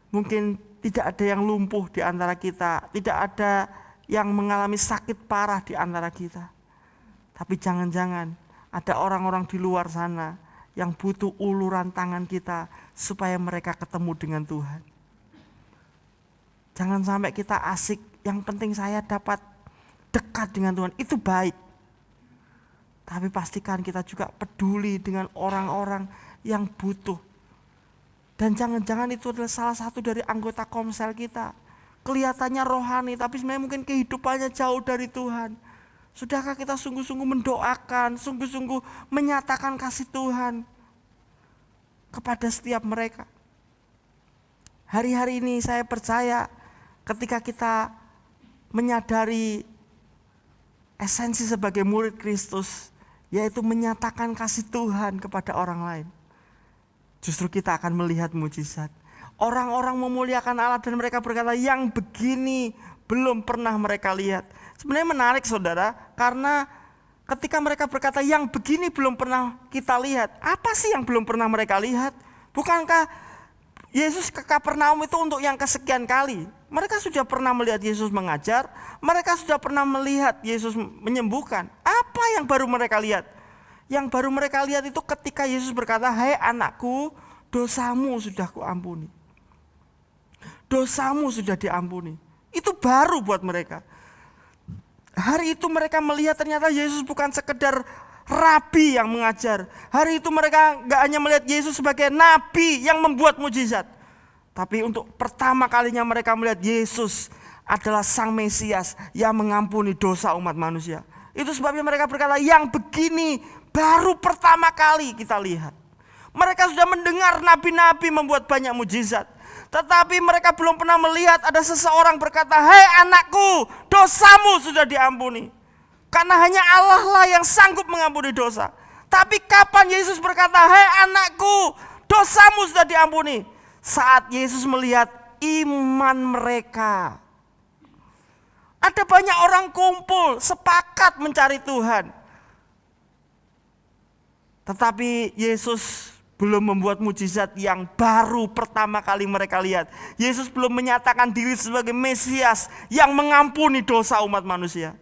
mungkin tidak ada yang lumpuh di antara kita, tidak ada yang mengalami sakit parah di antara kita. Tapi jangan-jangan ada orang-orang di luar sana yang butuh uluran tangan kita supaya mereka ketemu dengan Tuhan. Jangan sampai kita asik, yang penting saya dapat dekat dengan Tuhan, itu baik. Tapi pastikan kita juga peduli dengan orang-orang yang butuh. Dan jangan-jangan itu adalah salah satu dari anggota komsel kita. Kelihatannya rohani, tapi sebenarnya mungkin kehidupannya jauh dari Tuhan. Sudahkah kita sungguh-sungguh mendoakan, sungguh-sungguh menyatakan kasih Tuhan kepada setiap mereka? Hari-hari ini saya percaya ketika kita menyadari esensi sebagai murid Kristus, yaitu menyatakan kasih Tuhan kepada orang lain, justru kita akan melihat mujizat. Orang-orang memuliakan Allah dan mereka berkata, yang begini belum pernah mereka lihat. Sebenarnya menarik saudara, karena ketika mereka berkata yang begini belum pernah kita lihat, apa sih yang belum pernah mereka lihat? Bukankah Yesus ke Kapernaum itu untuk yang kesekian kali? Mereka sudah pernah melihat Yesus mengajar, mereka sudah pernah melihat Yesus menyembuhkan. Apa yang baru mereka lihat? Yang baru mereka lihat itu ketika Yesus berkata, "Hai anakku, dosamu sudah kuampuni." Dosamu sudah diampuni. Itu baru buat mereka. Hari itu mereka melihat ternyata Yesus bukan sekedar rabi yang mengajar. Hari itu mereka gak hanya melihat Yesus sebagai nabi yang membuat mujizat. Tapi untuk pertama kalinya mereka melihat Yesus adalah Sang Mesias yang mengampuni dosa umat manusia. Itu sebabnya mereka berkata, yang begini baru pertama kali kita lihat. Mereka sudah mendengar nabi-nabi membuat banyak mujizat. Tetapi mereka belum pernah melihat ada seseorang berkata, "Hai anakku, dosamu sudah diampuni." Karena hanya Allah lah yang sanggup mengampuni dosa. Tapi kapan Yesus berkata, "Hai anakku, dosamu sudah diampuni"? Saat Yesus melihat iman mereka. Ada banyak orang kumpul, sepakat mencari Tuhan. Tetapi Yesus belum membuat mujizat yang baru pertama kali mereka lihat. Yesus belum menyatakan diri sebagai Mesias yang mengampuni dosa umat manusia.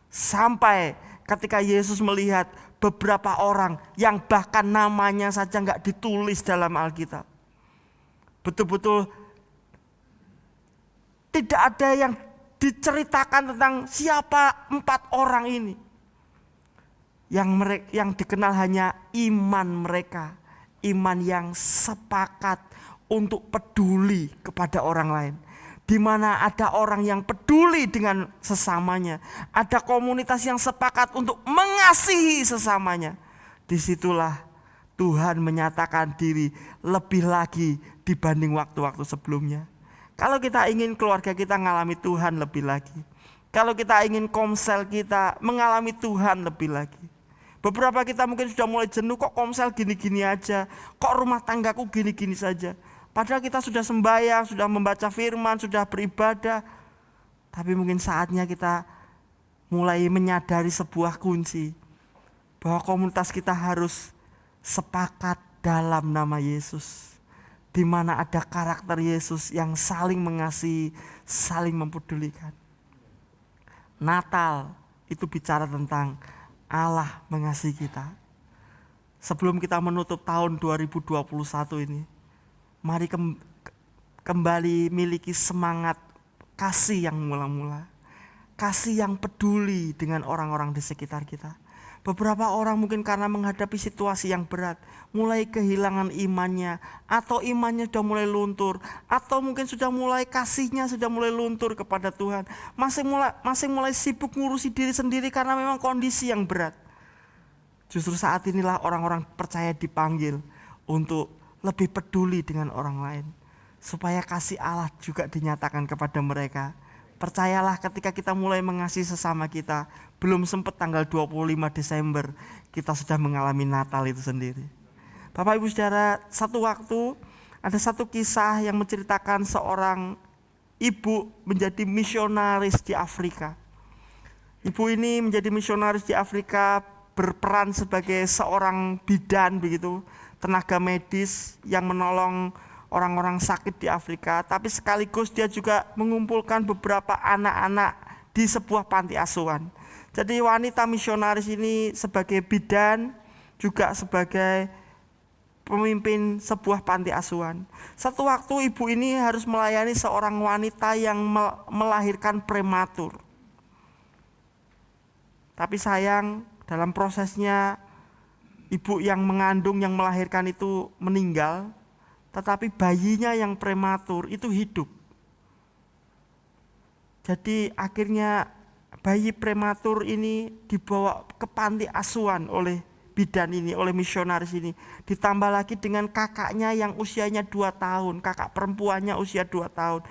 Sampai ketika Yesus melihat beberapa orang yang bahkan namanya saja gak ditulis dalam Alkitab. Betul-betul tidak ada yang diceritakan tentang siapa 4 orang ini. Yang dikenal hanya iman mereka. Iman yang sepakat untuk peduli kepada orang lain. Di mana ada orang yang peduli dengan sesamanya. Ada komunitas yang sepakat untuk mengasihi sesamanya. Disitulah Tuhan menyatakan diri lebih lagi dibanding waktu-waktu sebelumnya. Kalau kita ingin keluarga kita mengalami Tuhan lebih lagi. Kalau kita ingin komsel kita mengalami Tuhan lebih lagi. Beberapa kita mungkin sudah mulai jenuh, kok komsel gini-gini aja, kok rumah tanggaku gini-gini saja. Padahal kita sudah sembahyang, sudah membaca firman, sudah beribadah. Tapi mungkin saatnya kita mulai menyadari sebuah kunci. Bahwa komunitas kita harus sepakat dalam nama Yesus. Di mana ada karakter Yesus yang saling mengasihi, saling mempedulikan. Natal itu bicara tentang Allah mengasihi kita. Sebelum kita menutup tahun 2021 ini, mari kembali miliki semangat kasih yang mula-mula. Kasih yang peduli dengan orang-orang di sekitar kita. Beberapa orang mungkin karena menghadapi situasi yang berat, mulai kehilangan imannya, atau imannya sudah mulai luntur, atau mungkin sudah mulai kasihnya sudah mulai luntur kepada Tuhan. Masih mulai sibuk ngurusi diri sendiri karena memang kondisi yang berat. Justru saat inilah orang-orang percaya dipanggil untuk lebih peduli dengan orang lain, supaya kasih Allah juga dinyatakan kepada mereka. Percayalah, ketika kita mulai mengasihi sesama kita, belum sempat tanggal 25 Desember, kita sudah mengalami Natal itu sendiri. Bapak Ibu Saudara, satu waktu ada satu kisah yang menceritakan seorang ibu menjadi misionaris di Afrika. Ibu ini menjadi misionaris di Afrika, berperan sebagai seorang bidan begitu, tenaga medis yang menolong orang-orang sakit di Afrika, tapi sekaligus dia juga mengumpulkan beberapa anak-anak di sebuah panti asuhan. Jadi wanita misionaris ini sebagai bidan, juga sebagai pemimpin sebuah panti asuhan. Satu waktu ibu ini harus melayani seorang wanita yang melahirkan prematur. Tapi sayang, dalam prosesnya ibu yang mengandung, yang melahirkan itu meninggal, tetapi bayinya yang prematur itu hidup. Jadi akhirnya bayi prematur ini dibawa ke panti asuhan oleh bidan ini, oleh misionaris ini. Ditambah lagi dengan kakaknya yang usianya 2 tahun, kakak perempuannya usia 2 tahun.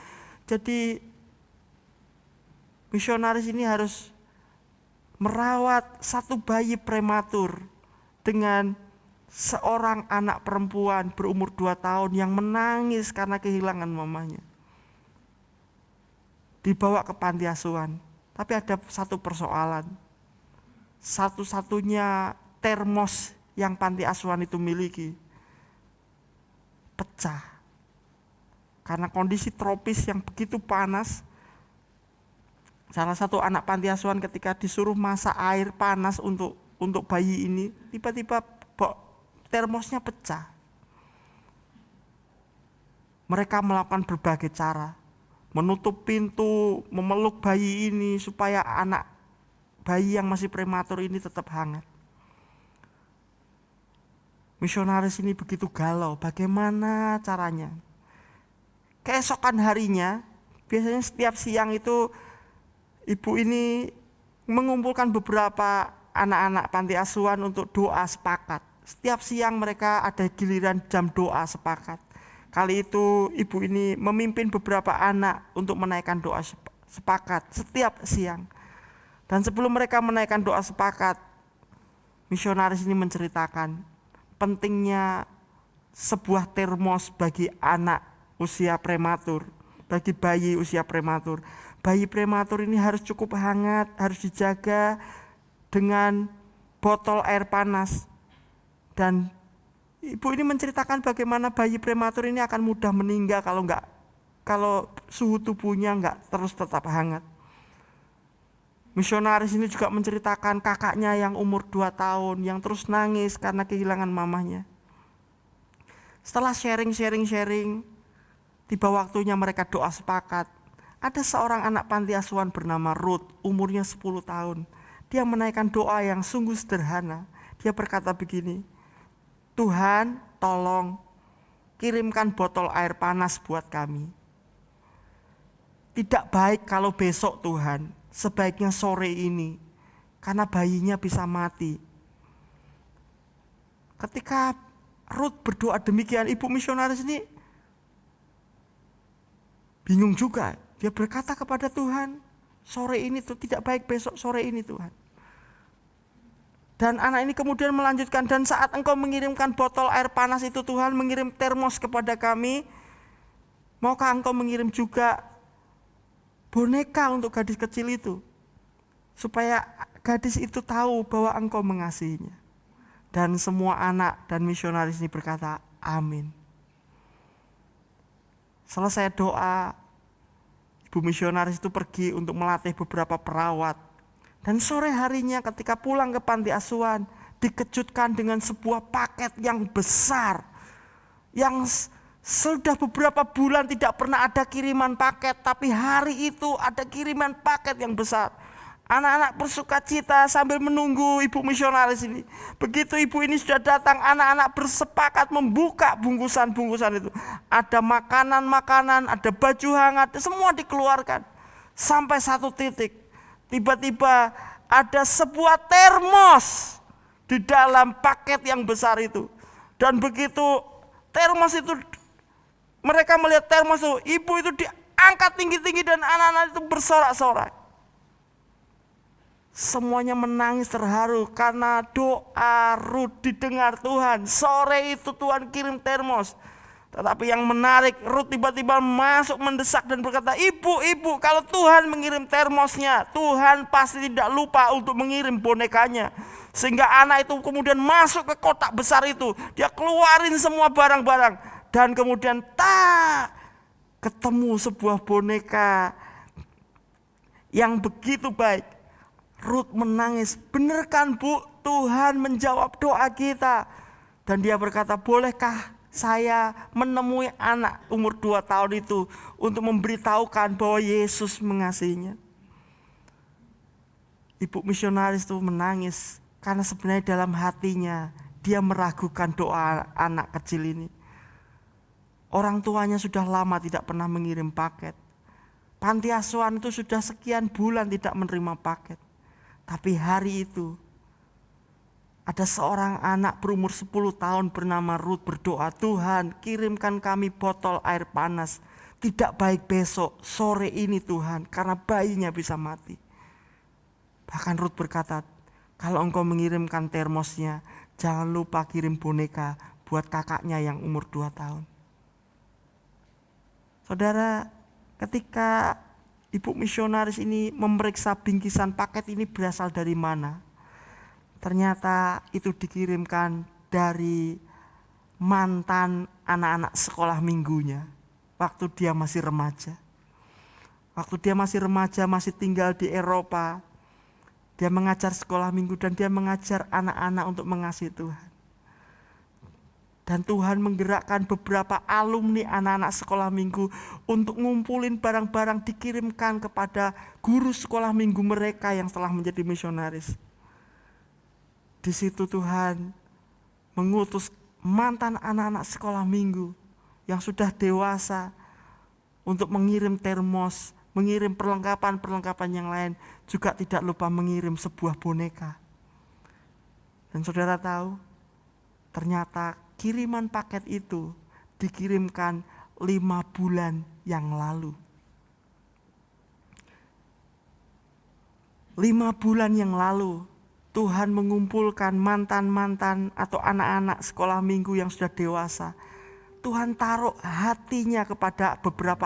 Jadi misionaris ini harus merawat satu bayi prematur dengan seorang anak perempuan berumur 2 tahun yang menangis karena kehilangan mamanya. Dibawa ke panti asuhan. Tapi ada satu persoalan. Satu-satunya termos yang panti asuhan itu miliki pecah. Karena kondisi tropis yang begitu panas, salah satu anak panti asuhan ketika disuruh masak air panas untuk bayi ini, tiba-tiba termosnya pecah. Mereka melakukan berbagai cara, menutup pintu, memeluk bayi ini supaya anak bayi yang masih prematur ini tetap hangat. Misionaris ini begitu galau, bagaimana caranya? Keesokan harinya, biasanya setiap siang itu ibu ini mengumpulkan beberapa anak-anak panti asuhan untuk doa sepakat. Setiap siang mereka ada giliran jam doa sepakat. Kali itu ibu ini memimpin beberapa anak untuk menaikkan doa sepakat setiap siang. Dan sebelum mereka menaikkan doa sepakat, misionaris ini menceritakan pentingnya sebuah termos bagi anak usia prematur, bagi bayi usia prematur. Bayi prematur ini harus cukup hangat, harus dijaga dengan botol air panas. Dan ibu ini menceritakan bagaimana bayi prematur ini akan mudah meninggal kalau suhu tubuhnya enggak terus tetap hangat. Misionaris ini juga menceritakan kakaknya yang umur 2 tahun yang terus nangis karena kehilangan mamanya. Setelah sharing, tiba waktunya mereka doa sepakat. Ada seorang anak panti asuhan bernama Ruth, umurnya 10 tahun. Dia menaikkan doa yang sungguh sederhana. Dia berkata begini, Tuhan tolong kirimkan botol air panas buat kami. Tidak baik kalau besok Tuhan, sebaiknya sore ini, karena bayinya bisa mati. Ketika Ruth berdoa demikian, ibu misionaris ini bingung juga. Dia berkata kepada Tuhan, sore ini tuh tidak baik, besok sore ini Tuhan. Dan anak ini kemudian melanjutkan, dan saat Engkau mengirimkan botol air panas itu Tuhan, mengirim termos kepada kami, maukah Engkau mengirim juga boneka untuk gadis kecil itu, supaya gadis itu tahu bahwa Engkau mengasihinya. Dan semua anak dan misionaris ini berkata, amin. Selesai doa, ibu misionaris itu pergi untuk melatih beberapa perawat. Dan sore harinya ketika pulang ke panti asuhan, dikejutkan dengan sebuah paket yang besar. Yang sudah beberapa bulan tidak pernah ada kiriman paket, tapi hari itu ada kiriman paket yang besar. Anak-anak bersukacita sambil menunggu ibu misionaris ini. Begitu ibu ini sudah datang, anak-anak bersepakat membuka bungkusan-bungkusan itu. Ada makanan-makanan, ada baju hangat, semua dikeluarkan. Sampai satu titik, tiba-tiba ada sebuah termos di dalam paket yang besar itu. Dan begitu termos itu, mereka melihat termos itu, ibu itu diangkat tinggi-tinggi dan anak-anak itu bersorak-sorak. Semuanya menangis terharu karena doa Rut didengar Tuhan. Sore itu Tuhan kirim termos. Tetapi yang menarik, Rut tiba-tiba masuk mendesak dan berkata, ibu, kalau Tuhan mengirim termosnya, Tuhan pasti tidak lupa untuk mengirim bonekanya. Sehingga anak itu kemudian masuk ke kotak besar itu. Dia keluarin semua barang-barang. Dan kemudian ketemu sebuah boneka yang begitu baik. Rut menangis, bener kan Bu, Tuhan menjawab doa kita. Dan dia berkata, bolehkah saya menemui anak umur 2 tahun itu untuk memberitahukan bahwa Yesus mengasihinya. Ibu misionaris itu menangis karena sebenarnya dalam hatinya dia meragukan doa anak kecil ini. Orang tuanya sudah lama tidak pernah mengirim paket. Panti asuhan itu sudah sekian bulan tidak menerima paket. Tapi hari itu ada seorang anak berumur 10 tahun bernama Rut berdoa, Tuhan kirimkan kami botol air panas. Tidak baik besok, sore ini Tuhan, karena bayinya bisa mati. Bahkan Rut berkata, kalau engkau mengirimkan termosnya, jangan lupa kirim boneka buat kakaknya yang umur 2 tahun. Saudara, ketika ibu misionaris ini memeriksa bingkisan paket ini berasal dari mana? Ternyata itu dikirimkan dari mantan anak-anak sekolah minggunya waktu dia masih remaja. Waktu dia masih remaja, masih tinggal di Eropa, dia mengajar sekolah minggu dan dia mengajar anak-anak untuk mengasihi Tuhan. Dan Tuhan menggerakkan beberapa alumni anak-anak sekolah minggu untuk ngumpulin barang-barang dikirimkan kepada guru sekolah minggu mereka yang telah menjadi misionaris. Di situ Tuhan mengutus mantan anak-anak sekolah minggu yang sudah dewasa untuk mengirim termos, mengirim perlengkapan-perlengkapan yang lain, juga tidak lupa mengirim sebuah boneka. Dan saudara tahu, ternyata kiriman paket itu dikirimkan 5 bulan yang lalu. 5 bulan yang lalu Tuhan mengumpulkan mantan-mantan atau anak-anak sekolah minggu yang sudah dewasa. Tuhan taruh hatinya kepada beberapa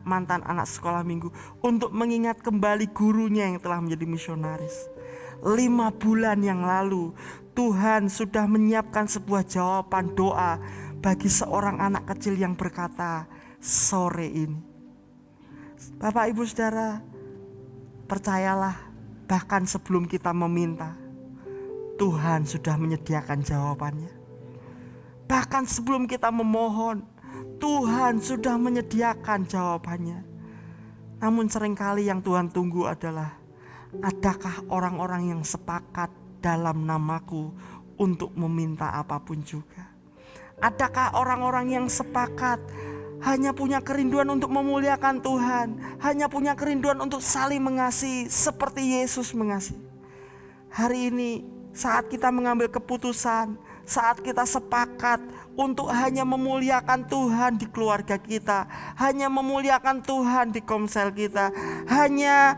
mantan anak sekolah minggu untuk mengingat kembali gurunya yang telah menjadi misionaris. 5 bulan yang lalu Tuhan sudah menyiapkan sebuah jawaban doa bagi seorang anak kecil yang berkata, sore ini. Bapak Ibu Saudara, percayalah, bahkan sebelum kita meminta, Tuhan sudah menyediakan jawabannya. Bahkan sebelum kita memohon, Tuhan sudah menyediakan jawabannya. Namun seringkali yang Tuhan tunggu adalah, adakah orang-orang yang sepakat dalam namaku untuk meminta apapun juga? Adakah orang-orang yang sepakat hanya punya kerinduan untuk memuliakan Tuhan, hanya punya kerinduan untuk saling mengasihi seperti Yesus mengasihi? Hari ini saat kita mengambil keputusan, saat kita sepakat untuk hanya memuliakan Tuhan di keluarga kita, hanya memuliakan Tuhan di komsel kita, hanya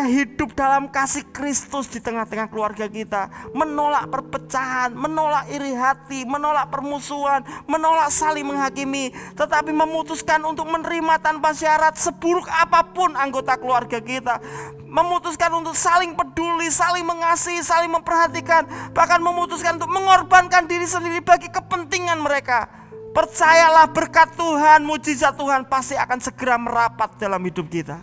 hidup dalam kasih Kristus di tengah-tengah keluarga kita, menolak perpecahan, menolak iri hati, menolak permusuhan, menolak saling menghakimi, tetapi memutuskan untuk menerima tanpa syarat seburuk apapun anggota keluarga kita, memutuskan untuk saling peduli, saling mengasihi, saling memperhatikan, bahkan memutuskan untuk mengorbankan diri sendiri bagi kepentingan mereka. Percayalah, berkat Tuhan, mujizat Tuhan pasti akan segera merapat dalam hidup kita.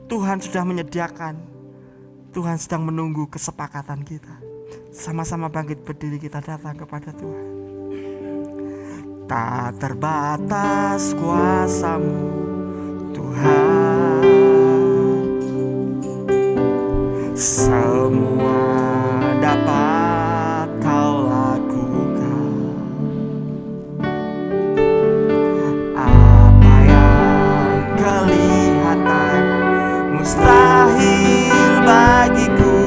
Tuhan sudah menyediakan, Tuhan sedang menunggu kesepakatan kita. Sama-sama bangkit berdiri, kita datang kepada Tuhan. Tak terbatas kuasa-Mu Tuhan, semua dapat Kau lakukan. Apa yang kelihatan mustahil bagiku,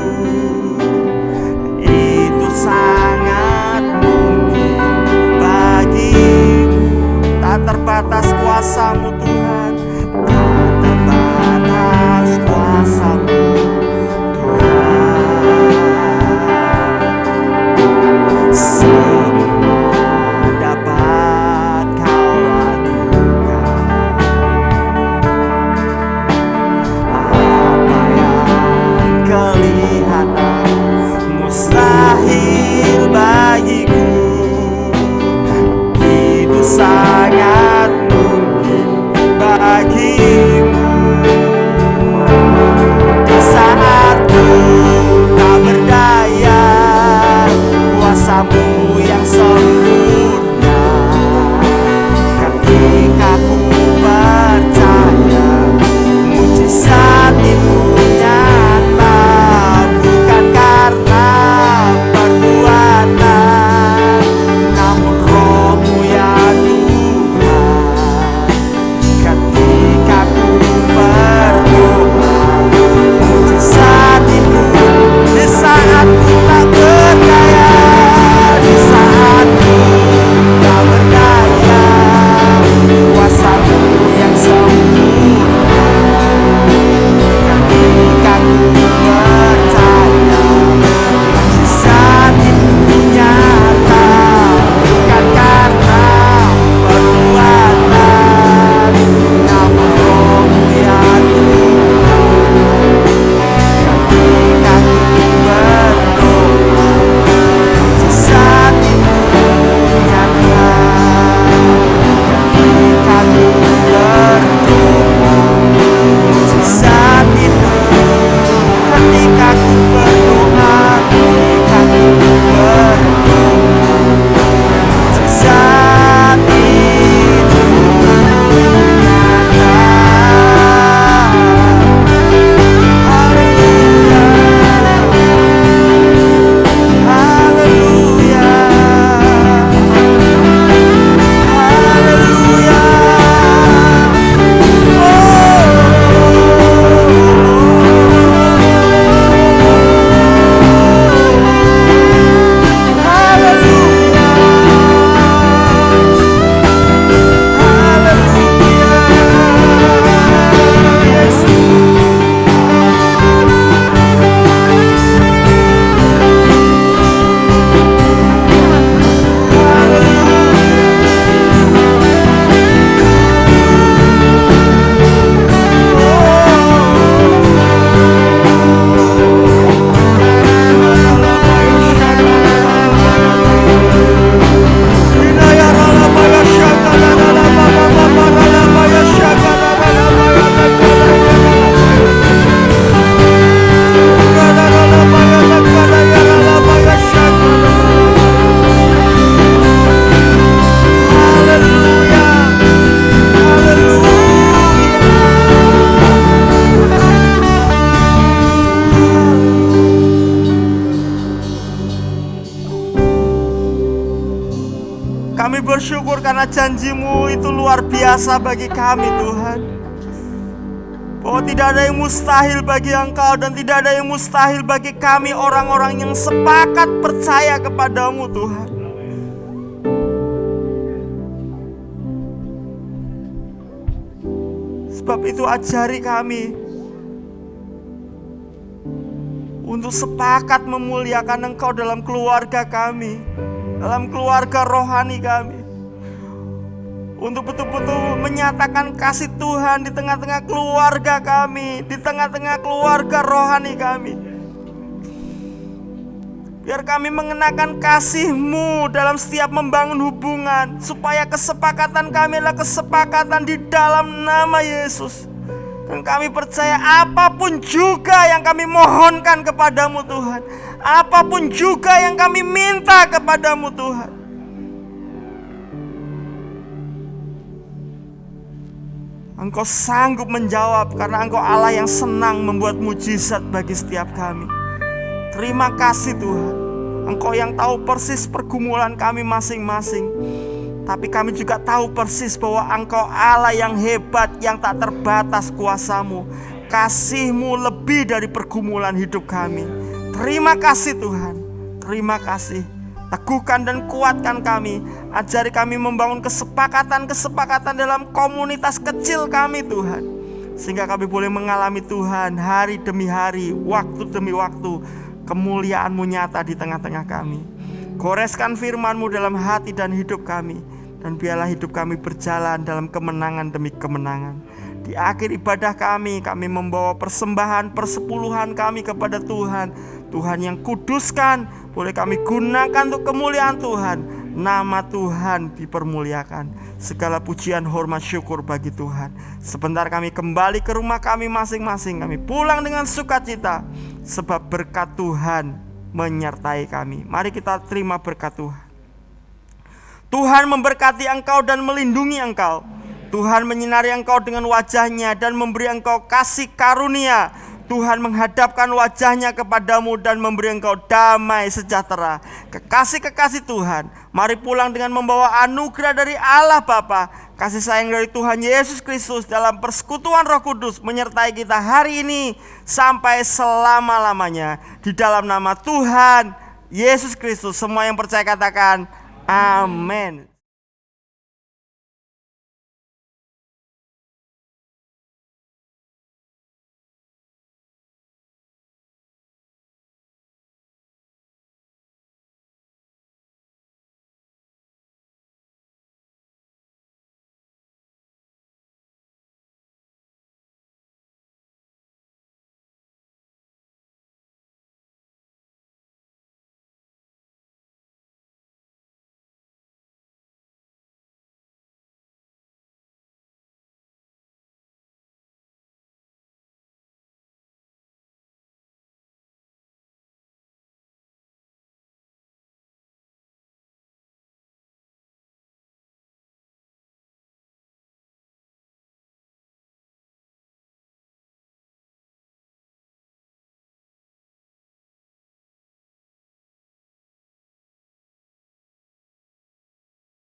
Kami bersyukur karena janji-Mu itu luar biasa bagi kami Tuhan. Bahwa tidak ada yang mustahil bagi Engkau dan tidak ada yang mustahil bagi kami orang-orang yang sepakat percaya kepada-Mu Tuhan. Sebab itu ajari kami untuk sepakat memuliakan Engkau dalam keluarga kami, dalam keluarga rohani kami. Untuk betul-betul menyatakan kasih Tuhan di tengah-tengah keluarga kami, di tengah-tengah keluarga rohani kami. Biar kami mengenakan kasih-Mu dalam setiap membangun hubungan, supaya kesepakatan kami adalah kesepakatan di dalam nama Yesus. Dan kami percaya apapun juga yang kami mohonkan kepada-Mu Tuhan, apapun juga yang kami minta kepada-Mu Tuhan, Engkau sanggup menjawab, karena Engkau Allah yang senang membuat mujizat bagi setiap kami. Terima kasih Tuhan. Engkau yang tahu persis pergumulan kami masing-masing. Tapi kami juga tahu persis bahwa Engkau Allah yang hebat, yang tak terbatas kuasa-Mu. Kasih-Mu lebih dari pergumulan hidup kami. Terima kasih Tuhan. Terima kasih. Teguhkan dan kuatkan kami. Ajari kami membangun kesepakatan-kesepakatan dalam komunitas kecil kami Tuhan. Sehingga kami boleh mengalami Tuhan hari demi hari, waktu demi waktu. Kemuliaan-Mu nyata di tengah-tengah kami. Goreskan firman-Mu dalam hati dan hidup kami. Dan biarlah hidup kami berjalan dalam kemenangan demi kemenangan. Di akhir ibadah kami membawa persembahan persepuluhan kami kepada Tuhan. Tuhan yang kuduskan, boleh kami gunakan untuk kemuliaan Tuhan. Nama Tuhan dipermuliakan. Segala pujian, hormat, syukur bagi Tuhan. Sebentar kami kembali ke rumah kami masing-masing. Kami pulang dengan sukacita, sebab berkat Tuhan menyertai kami. Mari kita terima berkat Tuhan. Tuhan memberkati engkau dan melindungi engkau. Tuhan menyinari engkau dengan wajah-Nya dan memberi engkau kasih karunia. Tuhan menghadapkan wajah-Nya kepadamu dan memberi engkau damai sejahtera. Kekasih-kekasih Tuhan, mari pulang dengan membawa anugerah dari Allah Bapa, kasih sayang dari Tuhan Yesus Kristus dalam persekutuan Roh Kudus menyertai kita hari ini sampai selama-lamanya. Di dalam nama Tuhan Yesus Kristus, semua yang percaya katakan amin.